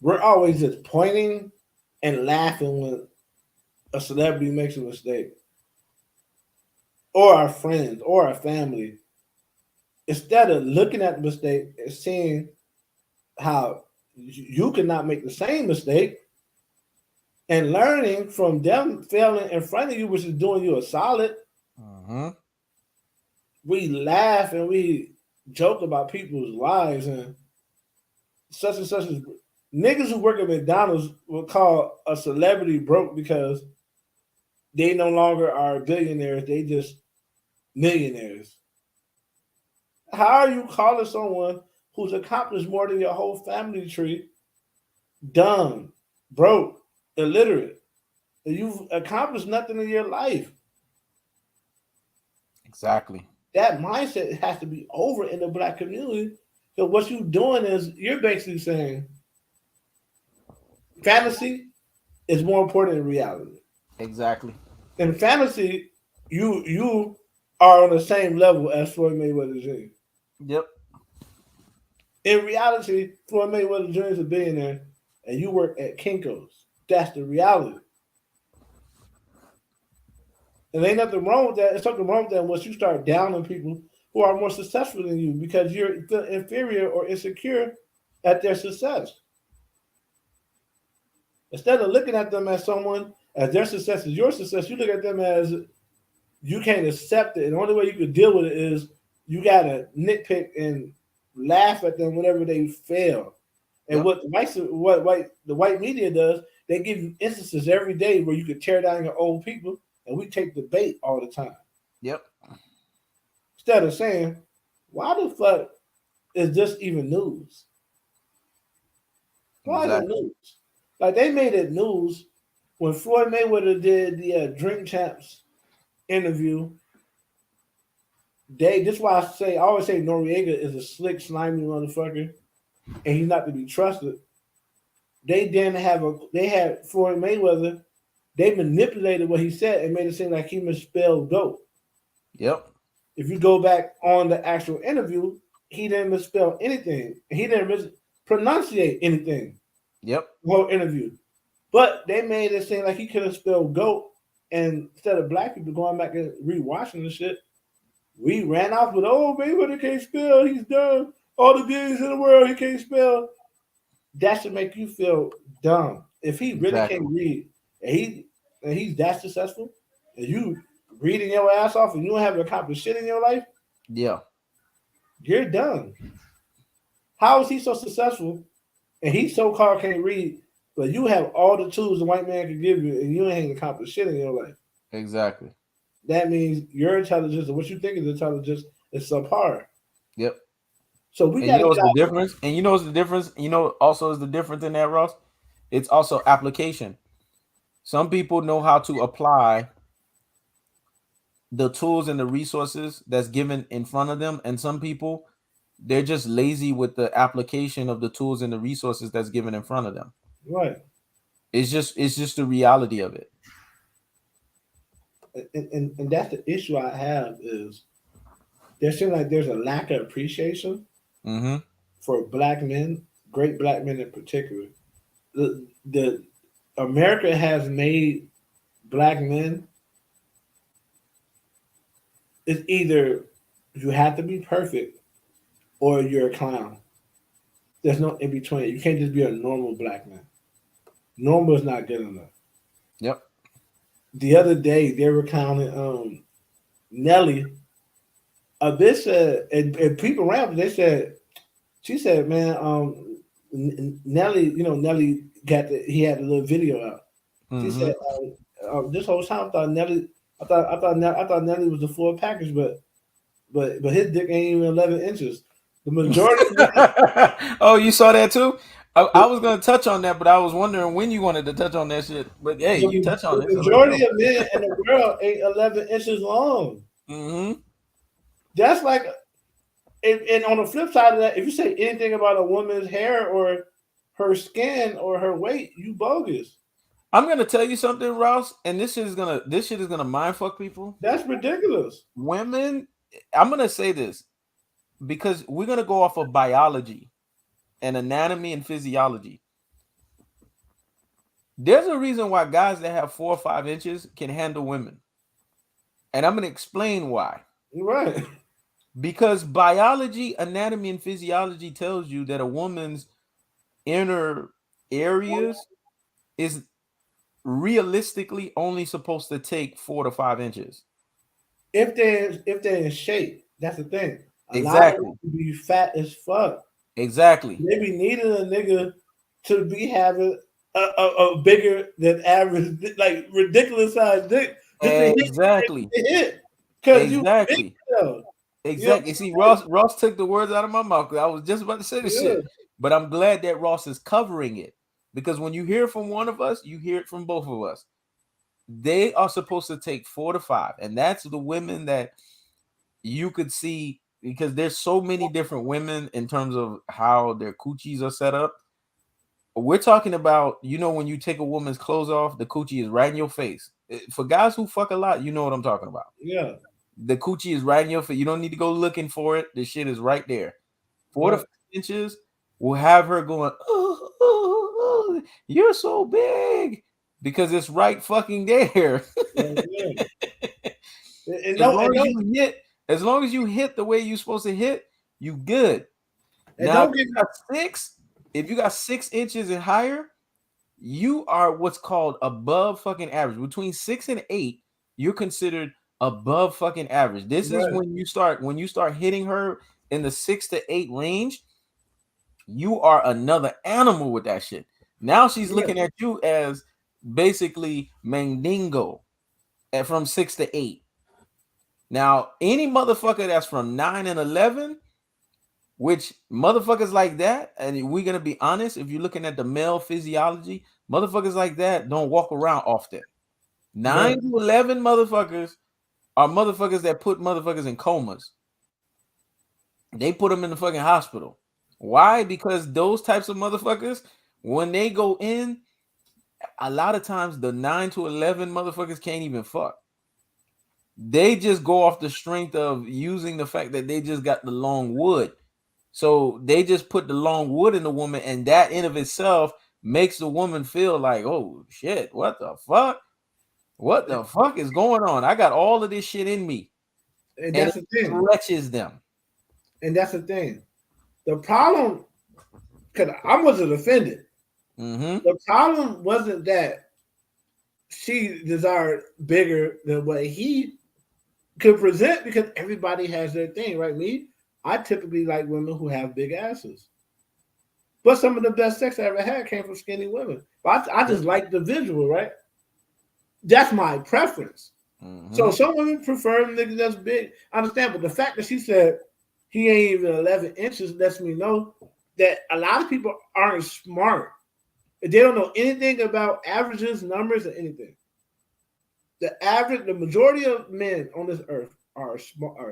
S2: we're always just pointing and laughing when a celebrity makes a mistake, or our friends or our family, instead of looking at the mistake and seeing how you cannot make the same mistake and learning from them failing in front of you, which is doing you a solid.
S1: Mm-hmm.
S2: We laugh and we joke about people's lives and such as niggas who work at McDonald's will call a celebrity broke because they no longer are billionaires, they just millionaires. How are you calling someone who's accomplished more than your whole family tree dumb, broke, illiterate? You've accomplished nothing in your life.
S1: Exactly.
S2: That mindset has to be over in the black community. So what you're doing is you're basically saying fantasy is more important than reality.
S1: Exactly.
S2: In fantasy, you are on the same level as Floyd Mayweather Jr.
S1: Yep.
S2: In reality, Floyd Mayweather Jr. is a billionaire, and you work at Kinko's. That's the reality. And ain't nothing wrong with that. It's something wrong with that once you start downing people who are more successful than you because you're inferior or insecure at their success. Instead of looking at them as someone as their success is your success, you look at them as you can't accept it. And the only way you can deal with it is you gotta nitpick and laugh at them whenever they fail. And
S1: Yep.
S2: the white media does, they give you instances every day where you can tear down your own people, and we take the bait all the time.
S1: Yep.
S2: Instead of saying, why the fuck is this even news? Why is it
S1: Exactly.
S2: news? Like they made it news when Floyd Mayweather did the Drink Champs interview. This is why I always say Noriega is a slick, slimy motherfucker, and he's not to be trusted. They had Floyd Mayweather. They manipulated what he said and made it seem like he misspelled GOAT.
S1: Yep.
S2: If you go back on the actual interview, he didn't misspell anything. He didn't mispronunciate anything.
S1: Yep.
S2: The whole interview. But they made it seem like he could have spelled GOAT. And instead of black people going back and rewatching the shit, we ran off with, oh, Mayweather can't spell. He's done. All the billions in the world, he can't spell. That should make you feel dumb. If he really
S1: Exactly.
S2: can't read and he's that successful, and you reading your ass off and you don't have accomplished shit in your life,
S1: Yeah.
S2: you're done. How is he so successful and he so called can't read, but you have all the tools the white man can give you and you ain't accomplished shit in your life?
S1: Exactly.
S2: That means your intelligence and what you think is intelligence is subpar.
S1: Yep.
S2: So we
S1: And you
S2: got to
S1: know
S2: get
S1: what's the
S2: out.
S1: difference? And you know what's the difference? You know also is the difference in that, Ross? It's also application. Some people know how to apply the tools and the resources that's given in front of them, and some people they're just lazy with the application of the tools and the resources that's given in front of them.
S2: Right.
S1: It's just the reality of it.
S2: And that's the issue I have is there seems like there's a lack of appreciation
S1: Mm-hmm.
S2: for black men, great black men in particular. The America has made black men, it's either you have to be perfect or you're a clown. There's no in between. You can't just be a normal black man. Normal is not good enough.
S1: Yep.
S2: The other day they were clowning Nelly This said, and people around, they said, she said, man, Nelly, Nelly he had a little video out. She
S1: Mm-hmm.
S2: said, this whole time I thought Nelly, I thought Nelly was the full package, but his dick ain't even 11 inches. The majority of men,
S1: Oh, you saw that too? I was gonna touch on that, but I was wondering when you wanted to touch on that shit. But hey, you touch on it,
S2: the
S1: so let's
S2: majority
S1: go.
S2: of men in the world ain't 11 inches long.
S1: Mm-hmm.
S2: That's like, and on the flip side of that, if you say anything about a woman's hair or her skin or her weight, you bogus.
S1: I'm gonna tell you something, Ross, and this shit is gonna mind fuck people.
S2: That's ridiculous.
S1: Women, I'm gonna say this because we're gonna go off of biology and anatomy and physiology. There's a reason why guys that have 4 or 5 inches can handle women, and I'm gonna explain why.
S2: Right.
S1: Because biology, anatomy, and physiology tells you that a woman's inner areas is realistically only supposed to take 4 to 5 inches.
S2: If they're in shape, that's the thing. A lot of
S1: Exactly.
S2: them be fat as fuck.
S1: Exactly.
S2: They be needing a nigga to be having a bigger than average, like ridiculous size dick, just to
S1: Exactly.
S2: hit. Cause you big
S1: Exactly.
S2: though. You know what
S1: Exactly. See, Ross took the words out of my mouth. I was just about to say
S2: I'm
S1: this
S2: saying?
S1: shit, but I'm glad that Ross is covering it because when you hear from one of us, you hear it from both of us. They are supposed to take 4 to 5, and that's the women that you could see because there's so many different women in terms of how their coochies are set up. We're talking about, when you take a woman's clothes off, the coochie is right in your face. For guys who fuck a lot, you know what I'm talking about.
S2: Yeah.
S1: The coochie is right in your face. You don't need to go looking for it. The shit is right there. 4 to 5 inches will have her going, oh, oh, oh, you're so big because it's right fucking there.
S2: Yeah. And
S1: as
S2: no,
S1: long
S2: and
S1: as
S2: don't,
S1: you hit, as long as you hit the way you're supposed to hit, you good.
S2: and
S1: Now, if
S2: don't get
S1: you got six, if you got 6 inches and higher, you are what's called above fucking average. Between 6 and 8, you're considered above fucking average. This is
S2: right.
S1: when you start hitting her in the 6 to 8 range, you are another animal with that shit. Now she's
S2: Yeah.
S1: looking at you as basically Mandingo at from 6 to 8. Now, any motherfucker that's from 9 and 11, which motherfuckers like that, and we're gonna be honest, if you're looking at the male physiology, motherfuckers like that don't walk around often.
S2: Right.
S1: 9 to 11 motherfuckers are motherfuckers that put motherfuckers in comas. They put them in the fucking hospital. Why? Because those types of motherfuckers, when they go in, a lot of times the 9 to 11 motherfuckers can't even fuck. They just go off the strength of using the fact that they just got the long wood. So they just put the long wood in the woman, and that in of itself makes the woman feel like, oh shit, what the fuck? What the fuck is going on? I got all of this shit in me,
S2: And
S1: and
S2: that's
S1: it
S2: the thing.
S1: stretches them.
S2: And that's the thing. The problem, because I wasn't offended.
S1: Mm-hmm.
S2: The problem wasn't that she desired bigger than what he could present, because everybody has their thing, right? Me, I typically like women who have big asses. But some of the best sex I ever had came from skinny women. But I just like the visual, right? That's my preference. So
S1: Mm-hmm.
S2: some women prefer niggas that's big. I understand, but the fact that she said he ain't even 11 inches lets me know that a lot of people aren't smart. They don't know anything about averages, numbers, or anything. The majority of men on this earth are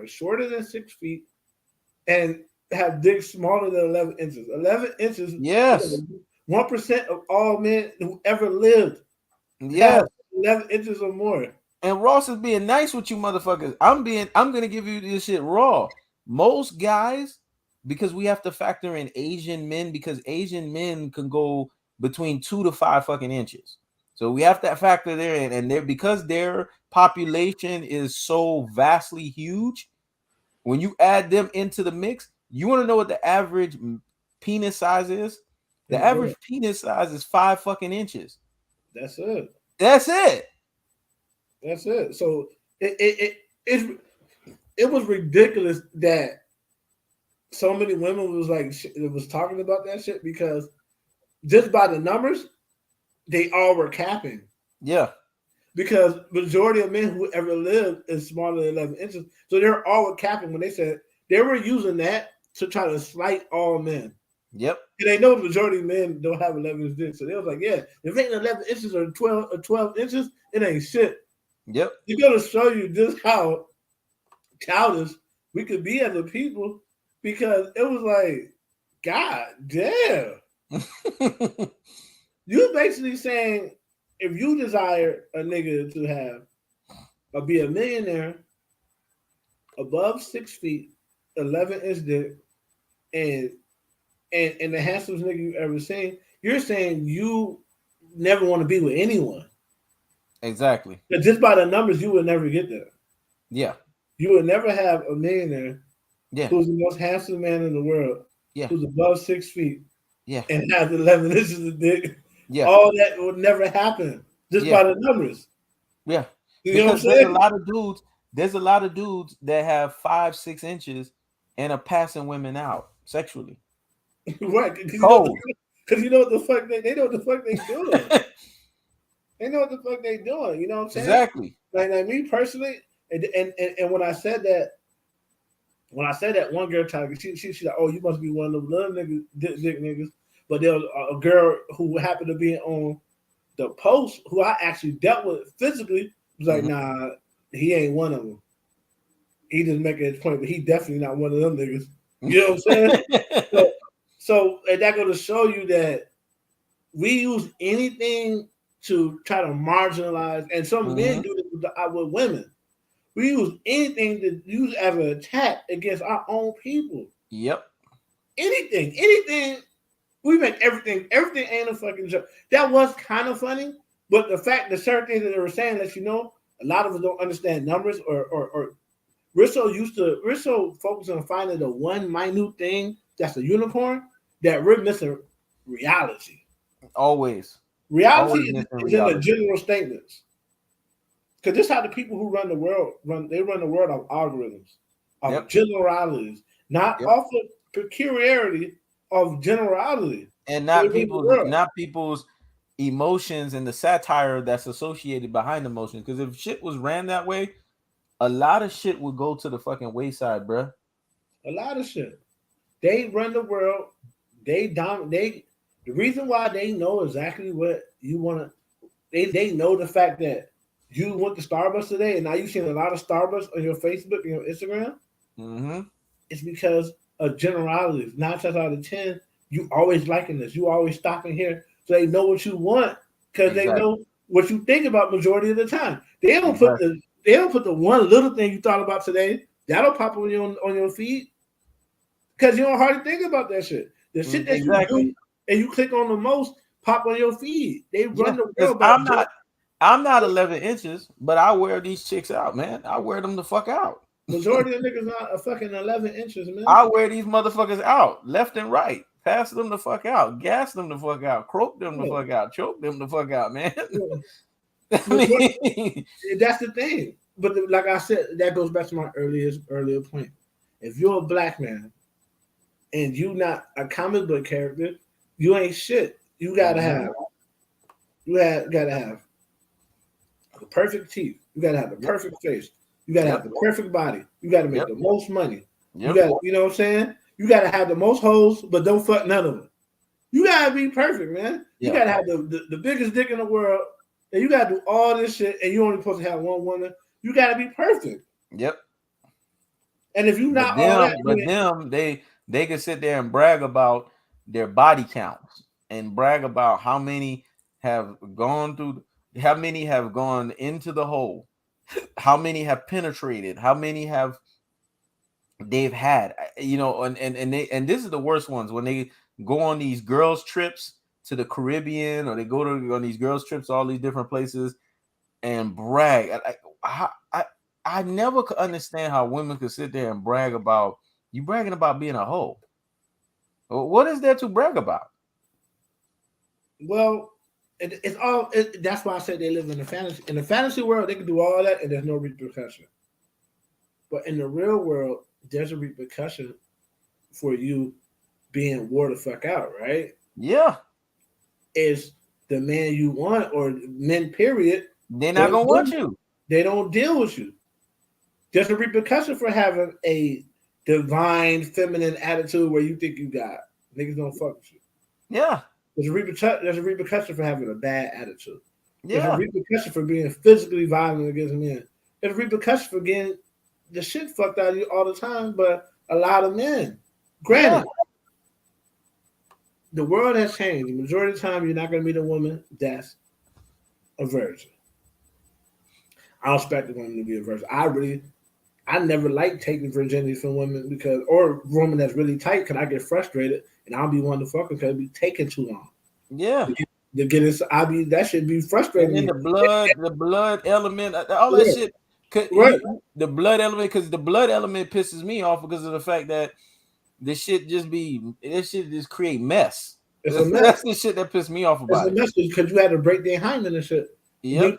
S2: shorter than 6 feet and have dicks smaller than 11 inches. 11 inches,
S1: Yes.
S2: 1% of all men who ever lived have
S1: Yes.
S2: 11 inches or more.
S1: And Ross is being nice with you motherfuckers. I'm gonna give you this shit raw. Most guys, because we have to factor in Asian men, because Asian men can go between 2 to 5 fucking inches. So we have to factor there in, and they're because their population is so vastly huge. When you add them into the mix, you want to know what the average penis size is? The average
S2: What?
S1: penis size is 5 fucking inches.
S2: That's it.
S1: That's it.
S2: That's it. So it it was ridiculous that so many women was like was talking about that shit because just by the numbers, they all were capping.
S1: Yeah.
S2: Because majority of men who ever lived is smaller than 11 inches. So they're all capping when they said they were using that to try to slight all men.
S1: Yep.
S2: And they know the majority of men don't have 11 inch dick. So they was like, yeah, if it ain't 11 inches or 12 inches, it ain't shit.
S1: Yep.
S2: It's going to show you just how childish we could be as a people because it was like, God damn. You basically saying if you desire a nigga to have or be a millionaire above 6 feet, 11-inch dick, and the handsomest nigga you ever seen, you're saying you never want to be with anyone.
S1: Exactly.
S2: But just by the numbers, you would never get there.
S1: Yeah.
S2: You would never have a millionaire who's the most handsome man in the world, who's above 6 feet, and has 11 inches of dick. Yeah. All that would never happen just by the numbers.
S1: Yeah.
S2: You
S1: because there's a lot of dudes that have 5-6 inches and are passing women out sexually.
S2: Right. Because you know what the fuck they know what the fuck they doing. They know what the fuck they doing. You know what I'm saying?
S1: Exactly.
S2: Like me personally, and when I said that, one girl tried to she's like, oh, you must be one of them little niggas, dick niggas. But there was a girl who happened to be on the post who I actually dealt with physically. Was like, nah, he ain't one of them. He just making his point, but he definitely not one of them niggas. You know what I'm saying? so and that goes to show you that we use anything to try to marginalize, and some men do this with women. We use anything to use as an attack against our own people.
S1: Yep.
S2: Anything. We make everything ain't a fucking joke. That was kind of funny, but the fact that certain things that they were saying lets you know a lot of us don't understand numbers or we're so focused on finding the one minute thing that's a unicorn that we're missing reality.
S1: Always.
S2: Reality is in the general statements. Because this is how the people who run the world run the world of algorithms, of generalities, not off of peculiarity of generality.
S1: And not people's emotions and the satire that's associated behind emotions. Because if shit was ran that way, a lot of shit would go to the fucking wayside, bruh.
S2: A lot of shit. They run the world. They dominate. The reason why they know exactly what you want to, they know the fact that you went to Starbucks today and now you've seen a lot of Starbucks on your Facebook and your Instagram. It's because of generalities. 9 times out of 10, you always liking this. You always stopping here. So they know what you want because they know what you think about majority of the time. They don't put the one little thing you thought about today. That'll pop on your feed. Because you don't hardly think about that shit. The shit that you do and you click on the most pop on your feed. They run the world.
S1: I'm not 11 inches, but I wear these chicks out, man. I wear them the fuck out.
S2: Majority of niggas not a fucking 11 inches, man.
S1: I wear these motherfuckers out, left and right. Pass them the fuck out. Gas them the fuck out. Croak them the fuck out. Choke them the fuck out, man.
S2: That's the thing. But like I said, that goes back to my earlier point. If you're a black man and you not a comic book character, you ain't shit. You gotta have the perfect teeth. You gotta have the perfect face. You gotta have the perfect body. You gotta make the most money. You gotta, you know what I'm saying? You gotta have the most hoes, but don't fuck none of them. You gotta be perfect, man. You gotta have the biggest dick in the world, and you gotta do all this shit, and you only supposed to have one woman. You gotta be perfect.
S1: Yep.
S2: And if you not
S1: they can sit there and brag about their body counts and brag about how many have gone into the hole, how many have penetrated, how many they've had, and this is the worst ones when they go on these girls trips to the Caribbean or they go on these girls trips to all these different places and brag. I never could understand how women could sit there and brag about you bragging about being a hoe. What is there to brag about?
S2: Well, it's all. That's why I said they live in the fantasy. In the fantasy world, they can do all that, and there's no repercussion. But in the real world, there's a repercussion for you being wore the fuck out, right?
S1: Yeah.
S2: Is the man you want or men period,
S1: They're not gonna want you.
S2: They don't deal with you. There's a repercussion for having a divine feminine attitude where you think you got. Niggas don't fuck with you.
S1: Yeah.
S2: There's a repercussion for having a bad attitude. There's a
S1: Yeah.
S2: repercussion for being physically violent against men. There's a repercussion for getting the shit fucked out of you all the time, but a lot of men. Granted, the world has changed. The majority of the time, you're not going to meet a woman that's a virgin. I don't expect a woman to be a virgin. I never like taking virginity from women because, or woman that's really tight, because I get frustrated and I'll be wanting to fuck because it'll be taking too long.
S1: Yeah.
S2: To get this, that should be frustrating.
S1: And then the blood element, all that shit.
S2: Right.
S1: The blood element, because the blood element pisses me off because of the fact that this shit just create mess.
S2: It's a mess.
S1: That's the shit that pissed me off about
S2: it. It's a mess because you had to break their hymen and shit.
S1: Yeah.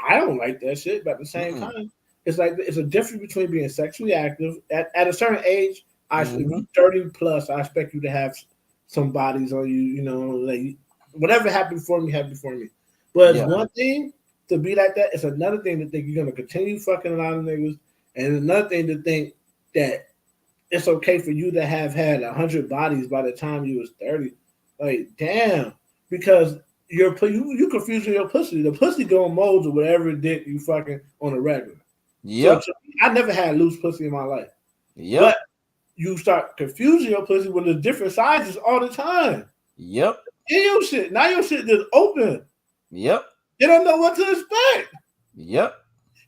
S2: I don't like that shit, but at the same time, it's like it's a difference between being sexually active at a certain age. I should be 30 plus. I expect you to have some bodies on you. You know, like whatever happened before me happened before me. But it's one thing to be like that. It's another thing to think you're gonna continue fucking a lot of niggas, and another thing to think that it's okay for you to have had 100 bodies by the time you was 30. Like, damn, because you confusing your pussy. The pussy going molds or whatever dick you fucking on a regular.
S1: Yeah.
S2: So I never had loose pussy in my life.
S1: Yeah.
S2: But you start confusing your pussy with the different sizes all the time.
S1: Yep.
S2: And your shit. Now your shit just open.
S1: Yep.
S2: You don't know what to expect.
S1: Yep.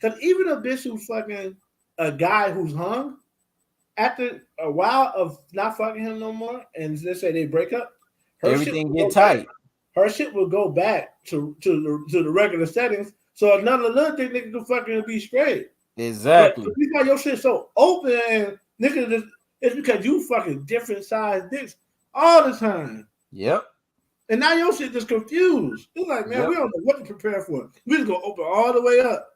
S2: Because even a bitch who's fucking a guy who's hung, after a while of not fucking him no more, and let's say they break up,
S1: everything get tight.
S2: Her shit will go back to the regular settings. So another little thing nigga can fucking be straight.
S1: Exactly.
S2: But the reason why your shit so open and nigga it's because you fucking different size dicks all the time.
S1: Yep.
S2: And now your shit just confused. It's like, man, we don't know what to prepare for. We just gonna open all the way up.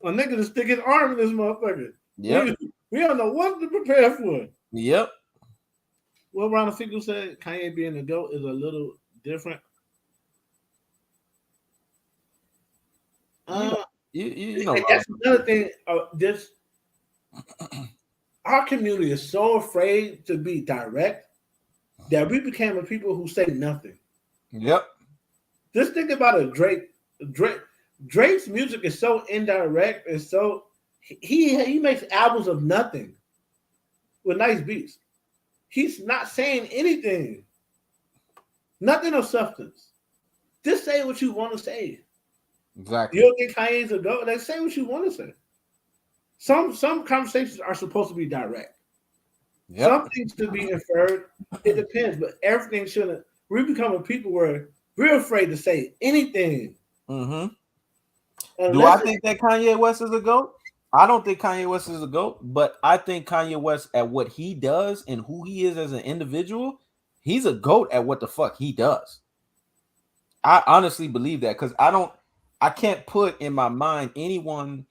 S2: A nigga just stick his arm in this motherfucker.
S1: Yep.
S2: We don't know what to prepare for.
S1: Yep.
S2: What Ronald Fickle said, Kanye being a GOAT is a little different.
S1: You know,
S2: that's another thing. Our community is so afraid to be direct that we became a people who say nothing.
S1: Yep.
S2: Just think about a Drake. Drake's music is so indirect and so he makes albums of nothing with nice beats. He's not saying anything. Nothing of substance. Just say what you want to say.
S1: Exactly.
S2: You don't think Kanye's a GOAT? Like, say what you want to say. Some conversations are supposed to be direct. Yep. Some things to be inferred. It depends, but everything shouldn't. We become a people where we're afraid to say anything.
S1: Mm-hmm. Do I think that Kanye West is a GOAT? I don't think Kanye West is a GOAT, but I think Kanye West at what he does and who he is as an individual, he's a GOAT at what the fuck he does. I honestly believe that because I can't put in my mind anyone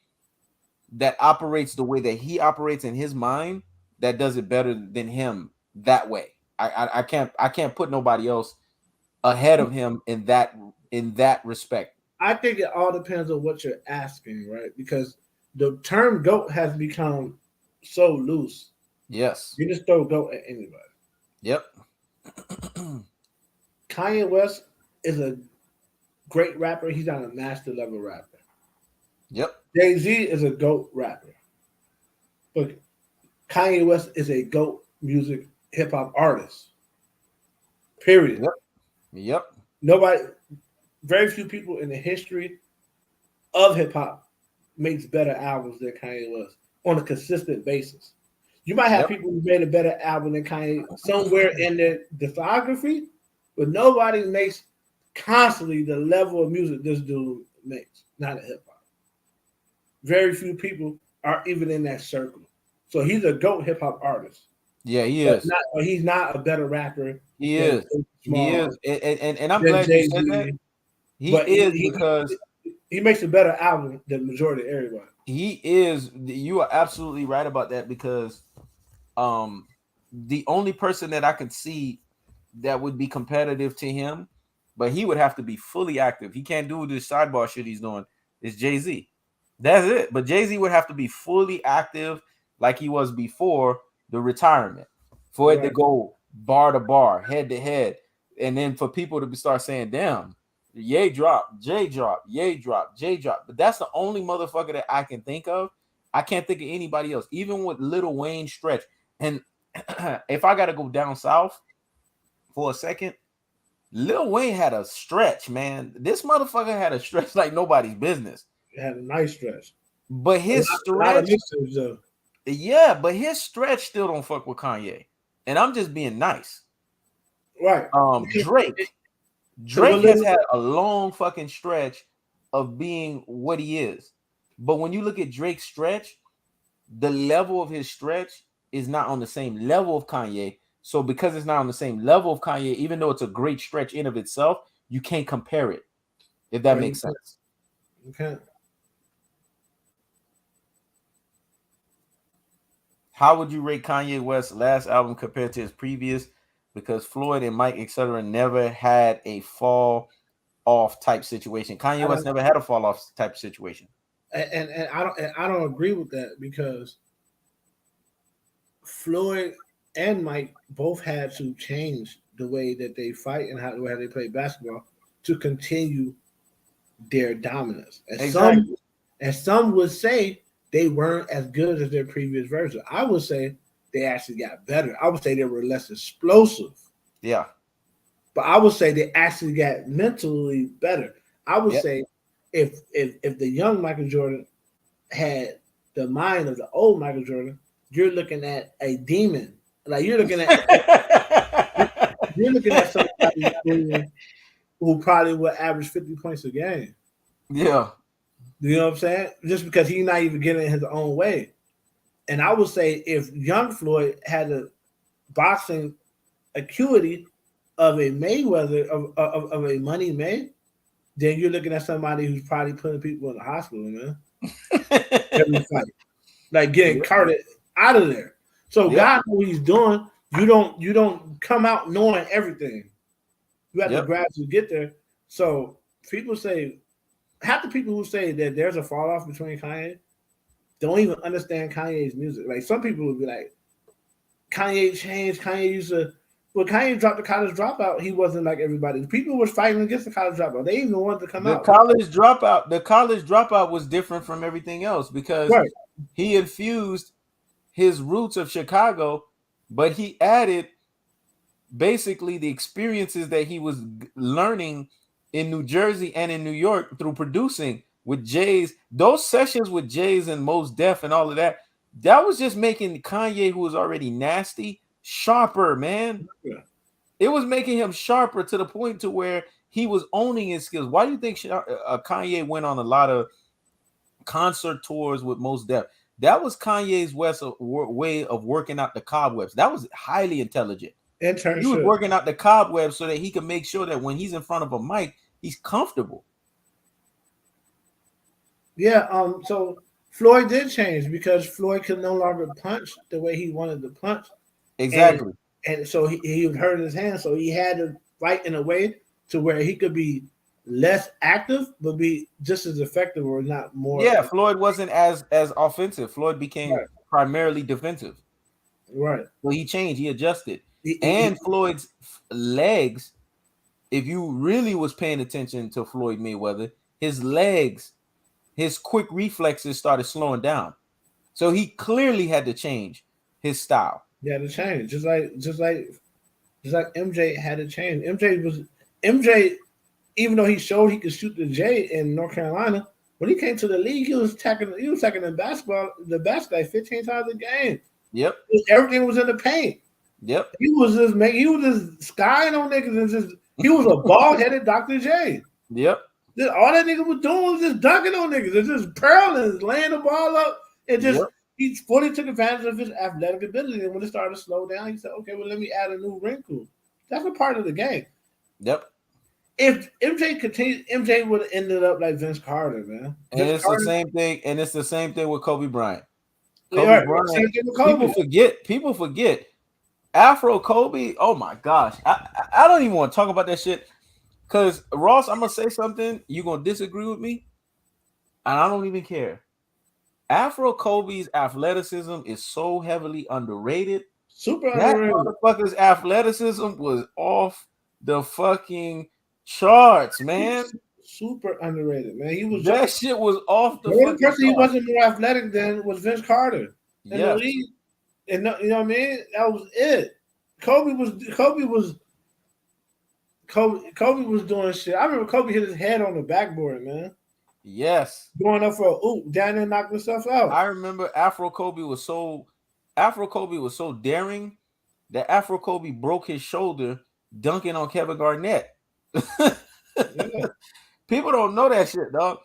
S1: that operates the way that he operates in his mind that does it better than him that way. I can't put nobody else ahead of him in that respect.
S2: I think it all depends on what you're asking, right? Because the term GOAT has become so loose.
S1: Yes.
S2: You just throw GOAT at anybody.
S1: Yep.
S2: Kanye West is a great rapper. He's not a master level rapper.
S1: Yep.
S2: Jay-Z is a GOAT rapper. But Kanye West is a GOAT music hip hop artist. Period.
S1: Yep.
S2: Very few people in the history of hip hop makes better albums than Kanye West on a consistent basis. You might have people who made a better album than Kanye somewhere in their discography, but nobody makes constantly the level of music this dude makes, not a hip hop. Very few people are even in that circle. So he's a GOAT hip hop artist.
S1: Yeah, he is.
S2: He's not a better rapper.
S1: He is. He is. And I'm glad you said that. He is because
S2: he makes a better album than the majority of everybody.
S1: He is. You are absolutely right about that because the only person that I could see that would be competitive to him, but he would have to be fully active. He can't do this sidebar shit he's doing. Is Jay-Z. That's it. But Jay-Z would have to be fully active like he was before the retirement for it to
S2: Right.
S1: go bar to bar, head to head, and then for people to start saying, "Damn, Ye drop, Jay drop, Ye drop, Jay drop." But that's the only motherfucker that I can think of. I can't think of anybody else, even with Lil Wayne stretch. And if I got to go down south for a second, Lil Wayne had a stretch, man. This motherfucker had a stretch like nobody's business.
S2: It had a nice stretch.
S1: But his
S2: A lot of
S1: stretch,
S2: mixers though.
S1: yeah, but his stretch still don't fuck with Kanye. And I'm just being nice.
S2: Right.
S1: Drake has had a long fucking stretch of being what he is. But when you look at Drake's stretch, the level of his stretch is not on the same level of Kanye. So because it's not on the same level of Kanye, even though it's a great stretch in of itself, you can't compare it. If that makes sense.
S2: Okay.
S1: How would you rate Kanye West's last album compared to his previous? Because Floyd and Mike, etc., never had a fall off type situation. Kanye West never had a fall off type situation.
S2: And I don't agree with that because Floyd and Mike both had to change the way that they fight and how they play basketball to continue their dominance. And some would say they weren't as good as their previous version. I would say they actually got better. I would say they were less explosive.
S1: Yeah.
S2: But I would say they actually got mentally better. I would say if the young Michael Jordan had the mind of the old Michael Jordan, you're looking at a demon. Like you're looking at somebody who probably would average 50 points a game.
S1: Yeah.
S2: You know what I'm saying? Just because he's not even getting his own way. And I would say if young Floyd had a boxing acuity of a Mayweather, of a Money May, then you're looking at somebody who's probably putting people in the hospital, man. Every fight. Like getting carted out of there. So God knows what he's doing. You don't come out knowing everything. You have to gradually get there. So people say, half the people who say that there's a fall off between Kanye don't even understand Kanye's music. Like some people would be like, Kanye changed. Kanye used to. When Kanye dropped the College Dropout, he wasn't like everybody. People were fighting against the College Dropout. They even wanted to come out.
S1: The College Dropout was different from everything else because he infused his roots of Chicago, but he added basically the experiences that he was learning in New Jersey and in New York through producing with Jay's. Those sessions with Jay's and Mos Def and all of that, that was just making Kanye, who was already nasty, sharper, man. Yeah. It was making him sharper to the point to where he was owning his skills. Why do you think Kanye went on a lot of concert tours with Mos Def? That was Kanye's way of working out the cobwebs. That was highly intelligent. He was working out the cobwebs so that he could make sure that when he's in front of a mic, he's comfortable.
S2: Yeah. So Floyd did change because Floyd could no longer punch the way he wanted to punch.
S1: Exactly.
S2: And so he was hurting his hand. So he had to fight in a way to where he could be less active, but be just as effective or not more.
S1: Yeah, Floyd wasn't as offensive. Floyd became primarily defensive.
S2: Right.
S1: So he changed. He adjusted. And Floyd's legs, if you really was paying attention to Floyd Mayweather, his legs, his quick reflexes started slowing down. So he clearly had to change his style.
S2: He had to change, just like MJ had to change. MJ, even though he showed he could shoot the J in North Carolina, when he came to the league, he was attacking the basket like 15 times a game.
S1: Yep.
S2: Everything was in the paint.
S1: Yep.
S2: He was just skying on niggas and he was a bald-headed Dr. J.
S1: Yep.
S2: All that nigga was doing was just dunking on niggas and just pearling, laying the ball up and just he fully took advantage of his athletic ability. And when it started to slow down, he said, okay, well, let me add a new wrinkle. That's a part of the game.
S1: Yep.
S2: if MJ continued, MJ would have ended up like Vince Carter, man.
S1: And
S2: Vince
S1: it's the
S2: Carter,
S1: same thing. And it's the same thing with Kobe Bryant. Kobe
S2: right?
S1: Bryant.
S2: Same thing with Kobe.
S1: People forget. Afro Kobe. Oh my gosh, I don't even want to talk about that shit. Cause Ross, I'm gonna say something. You gonna disagree with me, and I don't even care. Afro Kobe's athleticism is so heavily underrated.
S2: Super
S1: That
S2: underrated.
S1: motherfucker's athleticism was off the fucking charts, man.
S2: Super underrated, man. He was
S1: That shit was off the
S2: the only
S1: fucking
S2: person he
S1: charts.
S2: wasn't more athletic than was Vince Carter in the
S1: Yes,
S2: league. And you know what I mean? That was it. Kobe was doing shit. I remember Kobe hit his head on the backboard, man.
S1: yes.
S2: Going up for a oop, down there knocked himself out.
S1: I remember Afro Kobe was so daring that Afro Kobe broke his shoulder dunking on Kevin Garnett.
S2: Yeah.
S1: People don't know that shit, dog.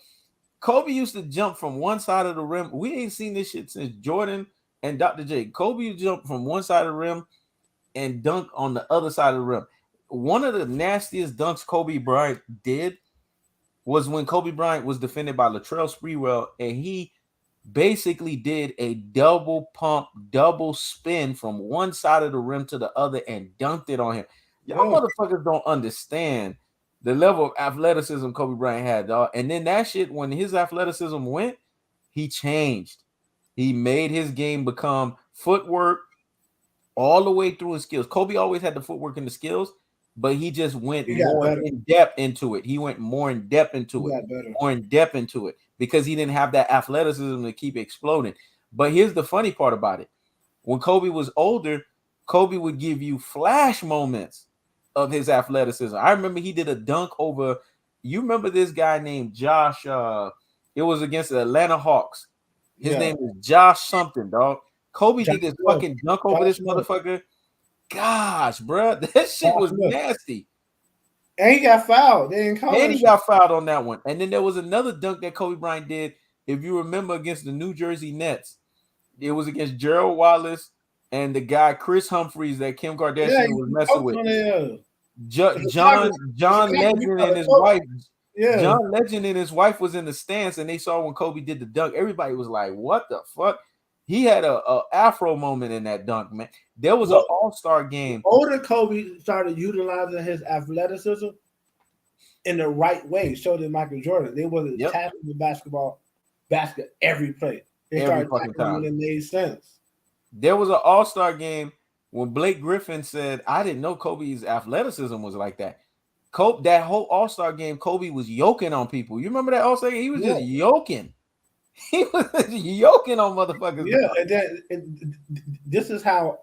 S1: Kobe used to jump from one side of the rim. We ain't seen this shit since Jordan and Dr. J. Kobe used to jump from one side of the rim and dunk on the other side of the rim. One of the nastiest dunks Kobe Bryant did was when Kobe Bryant was defended by Latrell Sprewell, and he basically did a double pump, double spin from one side of the rim to the other and dunked it on him. Y'all motherfuckers don't understand the level of athleticism Kobe Bryant had, dog. And then that shit, when his athleticism went, he changed. He made his game become footwork all the way through his skills. Kobe always had the footwork and the skills, but he just went more in depth into it. He went more in depth into it, more in depth into it because he didn't have that athleticism to keep exploding. But here's the funny part about it. When Kobe was older, Kobe would give you flash moments of his athleticism. I remember he did a dunk over, you remember this guy named Josh, it was against the Atlanta Hawks. His name is Josh something, dog. Kobe did this fucking dunk over this motherfucker. Gosh, bro, that shit was nasty.
S2: And he got fouled. They didn't
S1: And he got fouled on that one. And then there was another dunk that Kobe Bryant did, if you remember, against the New Jersey Nets. It was against Gerald Wallace and the guy Chris Humphreys that Kim Kardashian was messing with. John Legend and his wife. John Legend and his wife was in the stands, and they saw when Kobe did the dunk. Everybody was like, "What the fuck?" He had a Afro moment in that dunk, man. There was an All-Star game.
S2: Older Kobe started utilizing his athleticism in the right way. So did Michael Jordan. They wasn't tackling the basket every play. They started tackling when it made sense.
S1: There was an All-Star game when Blake Griffin said, "I didn't know Kobe's athleticism was like that." That whole All-Star game, Kobe was yoking on people. You remember that All-Star game? He was just yoking. He was yoking on motherfuckers.
S2: Yeah, and this is how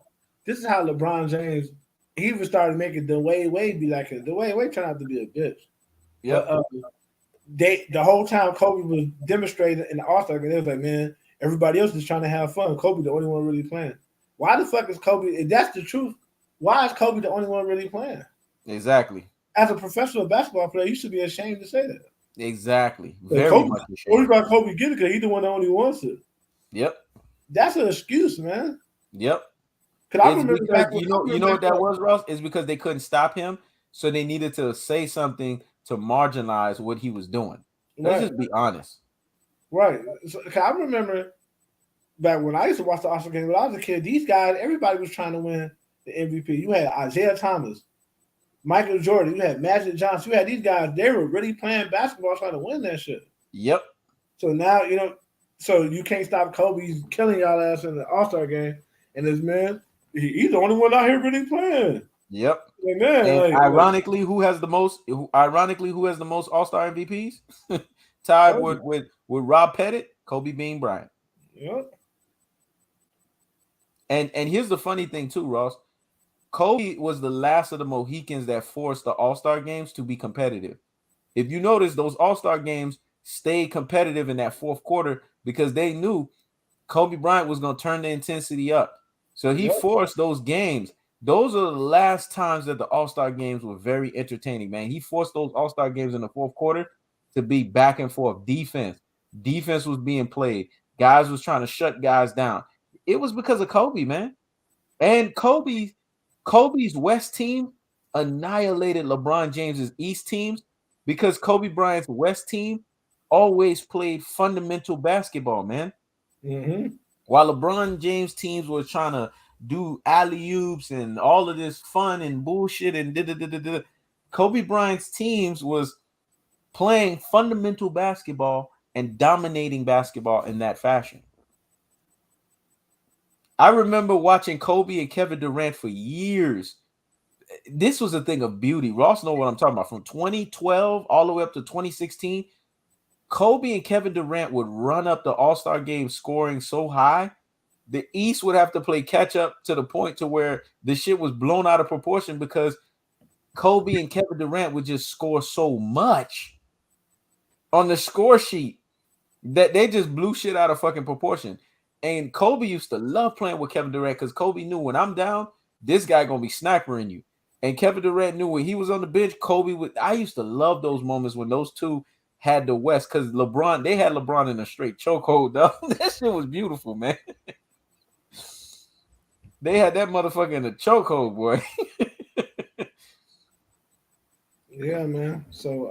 S2: LeBron James, he even started making Dwayne Wade be like it. Dwayne Wade turned out to be a bitch.
S1: Yeah.
S2: The whole time Kobe was demonstrating in the All-Star game, they was like, man, everybody else is trying to have fun. Kobe the only one really playing. Why the fuck is Kobe? If that's the truth, why is Kobe the only one really playing?
S1: Exactly.
S2: As a professional basketball player, you should be ashamed to say that.
S1: Exactly.
S2: Very much ashamed. Only about Kobe get it because he's the one that only wants it.
S1: Yep.
S2: That's an excuse, man.
S1: Yep.
S2: Because I remember
S1: you know what that was, Ross? It's because they couldn't stop him, so they needed to say something to marginalize what he was doing. Let's just be honest.
S2: Right. So, I remember back when I used to watch the All-Star game when I was a kid, these guys, everybody was trying to win the MVP. You had Isaiah Thomas, Michael Jordan, you had Magic Johnson, you had these guys, they were really playing basketball trying to win that shit.
S1: Yep.
S2: So now, so you can't stop Kobe. He's killing y'all ass in the All-Star game. And this man, he's the only one out here really playing.
S1: Yep.
S2: Like, man,
S1: and ironically, who has the most All-Star MVPs? Tied with Rob Pettit, Kobe Bean Bryant.
S2: Yep.
S1: And here's the funny thing too, Ross. Kobe was the last of the Mohicans that forced the All-Star games to be competitive. If you notice, those All-Star games stayed competitive in that fourth quarter because they knew Kobe Bryant was going to turn the intensity up. So he forced those games. Those are the last times that the All-Star games were very entertaining, man. He forced those All-Star games in the fourth quarter to be back and forth defense. Defense was being played. Guys was trying to shut guys down. It was because of Kobe, man. And Kobe's West team annihilated LeBron James's East teams because Kobe Bryant's West team always played fundamental basketball, man.
S2: Mm-hmm.
S1: While LeBron James teams were trying to do alley-oops and all of this fun and bullshit and da-da-da-da-da, Kobe Bryant's teams was playing fundamental basketball and dominating basketball in that fashion. I remember watching Kobe and Kevin Durant for years. This was a thing of beauty. Ross know what I'm talking about. From 2012 all the way up to 2016, Kobe and Kevin Durant would run up the All-Star game scoring so high, the East would have to play catch up to the point to where the shit was blown out of proportion because Kobe and Kevin Durant would just score so much on the score sheet that they just blew shit out of fucking proportion. And Kobe used to love playing with Kevin Durant because Kobe knew when I'm down, this guy gonna be snipering you. And Kevin Durant knew when he was on the bench, Kobe would. I used to love those moments when those two had the West because LeBron, they had LeBron in a straight chokehold, though. That shit was beautiful, man. They had that motherfucker in a chokehold, boy.
S2: Yeah, man. So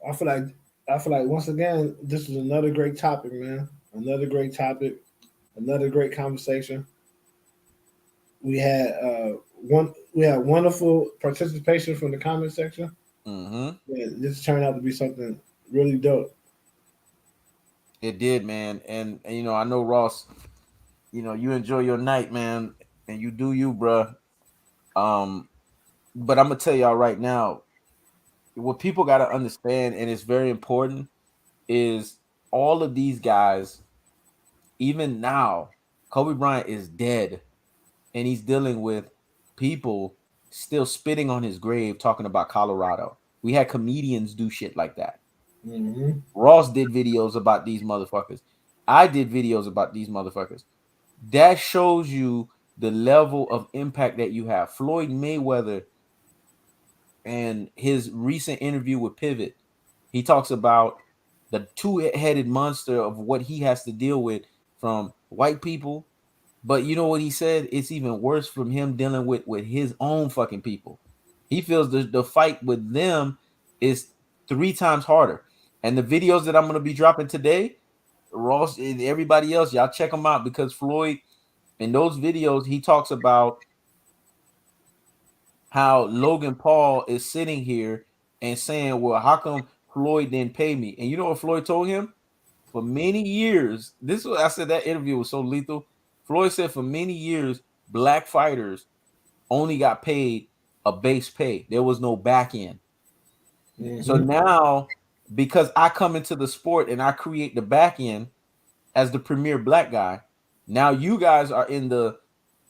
S2: I feel like once again, this is another great topic, man. Another great topic, another great conversation. We had wonderful participation from the comment section.
S1: Mm-hmm.
S2: Yeah, this turned out to be something really dope.
S1: It did, man. And you know, I know Ross, you enjoy your night, man, and you do you, bruh. But I'm gonna tell y'all right now, what people gotta understand, and it's very important, is all of these guys, even now, Kobe Bryant is dead, and he's dealing with people still spitting on his grave talking about Colorado. We had comedians do shit like that.
S2: Mm-hmm.
S1: Ross did videos about these motherfuckers. I did videos about these motherfuckers. That shows you the level of impact that you have. Floyd Mayweather and his recent interview with Pivot, he talks about the two-headed monster of what he has to deal with from white people. But you know what he said? It's even worse from him dealing with his own fucking people. He feels the fight with them is 3 times harder. And the videos that I'm going to be dropping today, Ross and everybody else, y'all check them out because Floyd, in those videos, he talks about how Logan Paul is sitting here and saying, well, how come Floyd didn't pay me? And you know what Floyd told him? For many years, this was, I said that interview was so lethal. Floyd said for many years, black fighters only got paid a base pay. There was no back end.
S2: Mm-hmm.
S1: So now, because I come into the sport and I create the back end as the premier black guy, now you guys are in the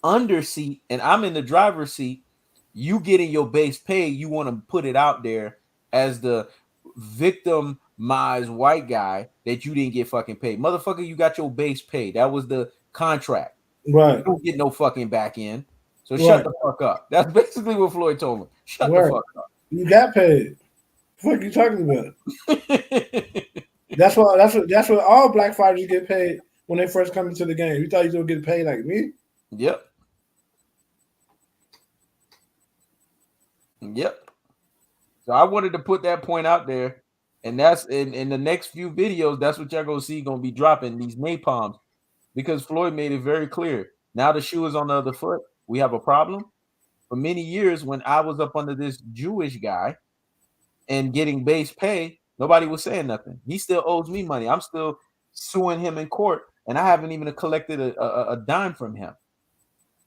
S1: under seat and I'm in the driver's seat. You getting your base pay, you want to put it out there as the victimized white guy that you didn't get fucking paid. Motherfucker, you got your base pay. That was the contract.
S2: Right.
S1: You don't get no fucking back end. So
S2: Right.
S1: shut the fuck up. That's basically what Floyd told me. Shut the fuck up.
S2: You got paid. What are you talking about? That's what all black fighters get paid when they first come into the game. You thought you were gonna get paid like me?
S1: Yep. So I wanted to put that point out there. And that's in the next few videos, that's what y'all gonna see gonna be dropping these napalms because Floyd made it very clear. Now the shoe is on the other foot. We have a problem. For many years, when I was up under this Jewish guy and getting base pay, nobody was saying nothing. He still owes me money. I'm still suing him in court, and I haven't even collected a dime from him.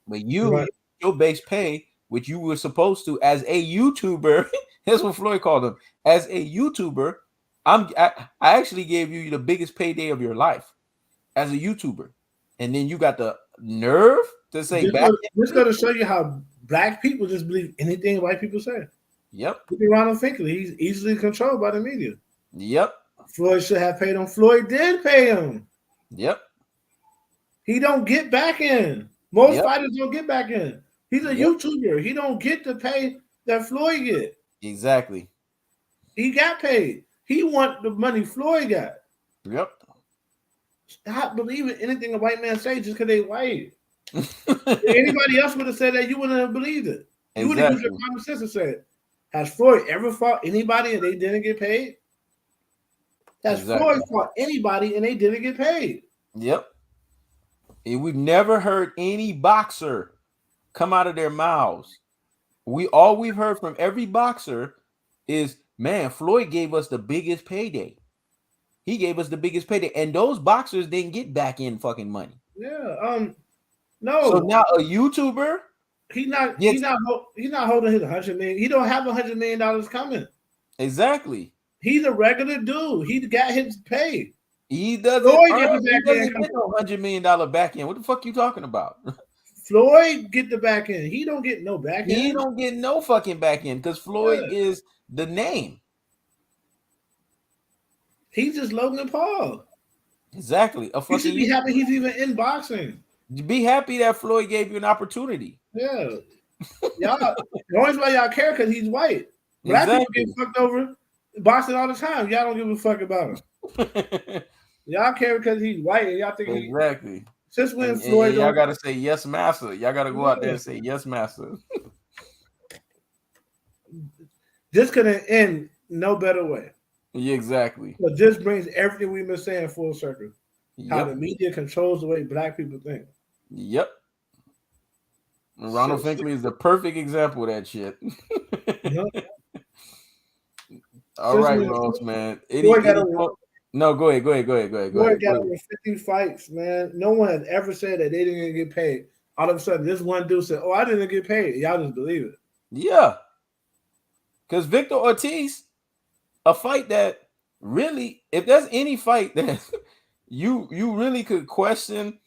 S1: But
S2: Right.
S1: your base pay, which you were supposed to as a YouTuber, that's what Floyd called him. As a YouTuber, I actually gave you the biggest payday of your life as a YouTuber, and then you got the nerve to say
S2: This going to show you how black people just believe anything white people say.
S1: Yep.
S2: Look at Ronald Finkley. He's easily controlled by the media.
S1: Yep.
S2: Floyd should have paid him. Floyd did pay him.
S1: Yep.
S2: He don't get back in. Most fighters don't get back in. He's a YouTuber. He don't get the pay that Floyd get.
S1: Exactly.
S2: He got paid. He want the money Floyd got.
S1: Yep.
S2: Stop believing anything a white man say just because they white. If anybody else would have said that, you wouldn't have believed it. You would have used your
S1: Exactly.
S2: common sense and said, has Floyd ever fought anybody and they didn't get paid? Has Floyd
S1: Exactly.
S2: fought anybody and they didn't get paid?
S1: Yep. And we've never heard any boxer come out of their mouths. We've heard from every boxer is, man, Floyd gave us the biggest payday. He gave us the biggest payday, and those boxers didn't get back in fucking money.
S2: Yeah.
S1: So
S2: No.
S1: now a YouTuber
S2: He's not
S1: gets
S2: holding his $100 million. He don't have $100 million coming.
S1: exactly.
S2: He's a regular dude. He got his pay.
S1: He doesn't
S2: Floyd get the
S1: earn. He
S2: back end.
S1: doesn't get no $100 million back end. What the fuck you talking about?
S2: Floyd get the back end. He don't get no back
S1: He
S2: end.
S1: don't get no fucking back end because Floyd is the name.
S2: He's just Logan Paul.
S1: Exactly. A
S2: You
S1: fucking
S2: should be happy he's even in boxing.
S1: be happy that Floyd gave you an opportunity.
S2: Yeah. Y'all, the only why y'all care because he's white. Black people get fucked over boxing all the time. Y'all don't give a fuck about him. Y'all care because he's white and y'all think
S1: exactly.
S2: Since when
S1: and
S2: Floyd
S1: y'all gotta say yes, master. Y'all gotta go out there and say yes, master.
S2: This couldn't end no better way.
S1: Yeah, exactly.
S2: But this brings everything we've been saying full circle.
S1: Yep.
S2: How the media controls the way black people think.
S1: Yep. Ronald Finkley is the perfect example of that shit. All right, Ross, man. No, go ahead.
S2: Floyd got over 50 fights, man. No one has ever said that they didn't get paid. All of a sudden, this one dude said, "Oh, I didn't get paid." Y'all just believe it.
S1: Yeah. Because Victor Ortiz, a fight that really, if there's any fight that you really could question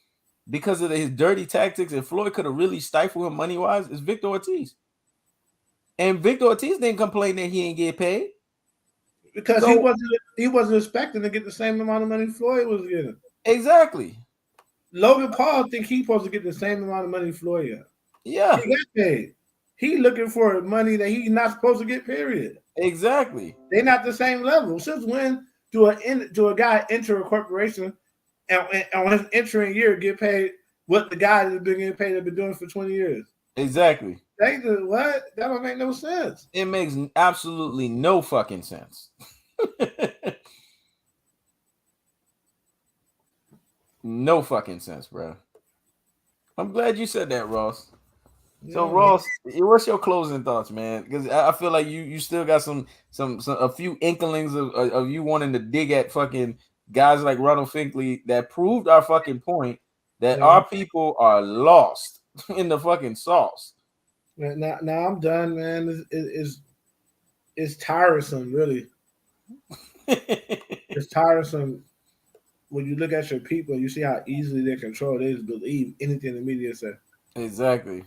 S1: because of his dirty tactics, and Floyd could have really stifled him money-wise, is Victor Ortiz. And Victor Ortiz didn't complain that he didn't get paid.
S2: Because he wasn't expecting to get the same amount of money Floyd was getting.
S1: Exactly.
S2: Logan Paul think he's supposed to get the same amount of money Floyd got.
S1: Yeah.
S2: He got paid. He looking for money that he's not supposed to get, period.
S1: Exactly.
S2: They're not the same level. Since when do a guy enter a corporation and on his entering year get paid what the guy that's been getting paid have been doing for 20 years?
S1: Exactly.
S2: What? That don't make no sense.
S1: It makes absolutely no fucking sense. No fucking sense, bro. I'm glad you said that, Ross. So, Ross, what's your closing thoughts, man? Because I feel like you still got a few inklings of you wanting to dig at fucking guys like Ronald Finkley that proved our fucking point that our people are lost in the fucking sauce.
S2: Now I'm done, man. It's tiresome, really. It's tiresome when you look at your people. You see how easily they're controlled. They just believe anything the media says.
S1: Exactly.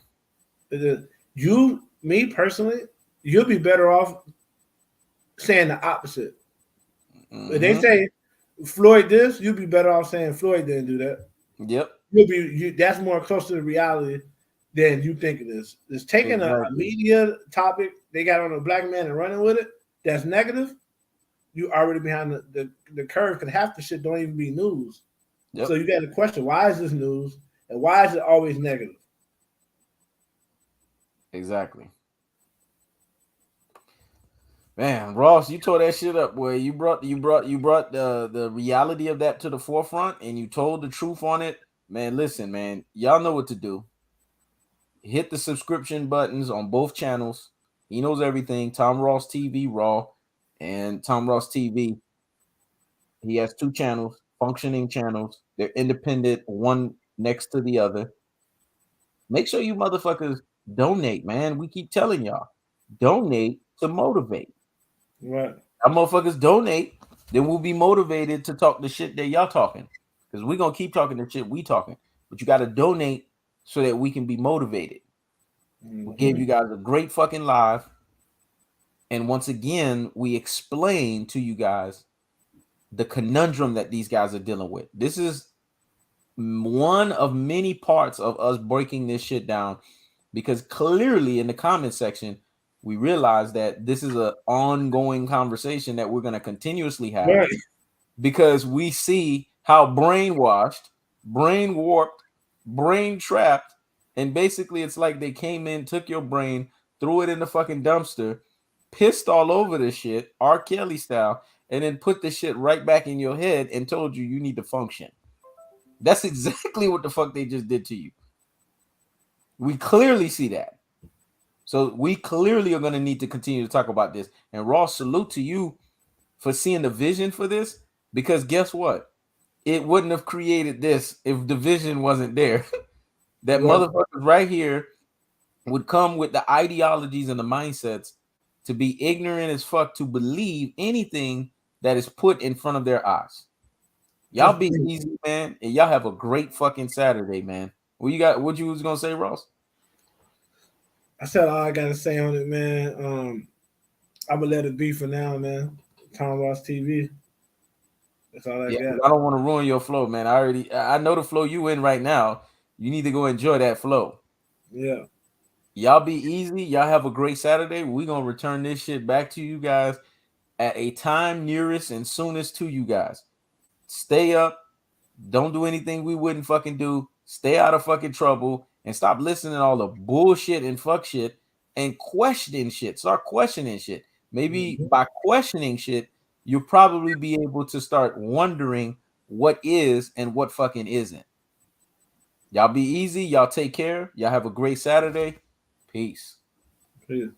S2: Me personally, you'll be better off saying the opposite. If they say Floyd this, you'll be better off saying Floyd didn't do that.
S1: Yep.
S2: That's more close to the reality than you think it is. It's taking a media topic they got on a black man and running with it that's negative. You already behind the curve because half the shit don't even be news. Yep. So you got to question, why is this news and why is it always negative?
S1: Exactly. Man, Ross, you tore that shit up, boy. You brought the reality of that to the forefront and you told the truth on it. Man, listen, man, y'all know what to do. Hit the subscription buttons on both channels. He knows everything. Tomross TV Raw and Tomross TV. He has 2 channels, functioning channels. They're independent, one next to the other. Make sure you motherfuckers donate, man. We keep telling y'all, donate to motivate.
S2: Right.
S1: Our motherfuckers donate, then we'll be motivated to talk the shit that y'all talking. Because we're gonna keep talking the shit we talking. But you gotta donate so that we can be motivated. We gave you guys a great fucking live. And once again, we explain to you guys the conundrum that these guys are dealing with. This is one of many parts of us breaking this shit down, because clearly in the comment section, we realize that this is an ongoing conversation that we're going to continuously have, right? Because we see how brainwashed, brain warped, brain trapped, and basically it's like they came in, took your brain, threw it in the fucking dumpster, pissed all over the shit, R. Kelly style, and then put the shit right back in your head and told you need to function. That's exactly what the fuck they just did to you. We clearly see that. So we clearly are going to need to continue to talk about this. And Ross, salute to you for seeing the vision for this, because guess what? It wouldn't have created this if the vision wasn't there. That
S2: Right.
S1: motherfuckers right here would come with the ideologies and the mindsets to be ignorant as fuck to believe anything that is put in front of their eyes. Y'all be easy, man, and y'all have a great fucking Saturday, man. What you got? What you was gonna say, Ross?
S2: I said all I gotta say on it, man. I'm gonna let it be for now, man. Tomross TV. That's all I got.
S1: I don't want to ruin your flow, man. I know the flow you in right now. You need to go enjoy that flow.
S2: Yeah.
S1: Y'all be easy. Y'all have a great Saturday. We're gonna return this shit back to you guys at a time nearest and soonest to you guys. Stay up. Don't do anything we wouldn't fucking do. Stay out of fucking trouble and stop listening to all the bullshit and fuck shit and question shit. Start questioning shit. Maybe by questioning shit, you'll probably be able to start wondering what is and what fucking isn't. Y'all be easy. Y'all take care. Y'all have a great Saturday. Peace.
S2: Peace.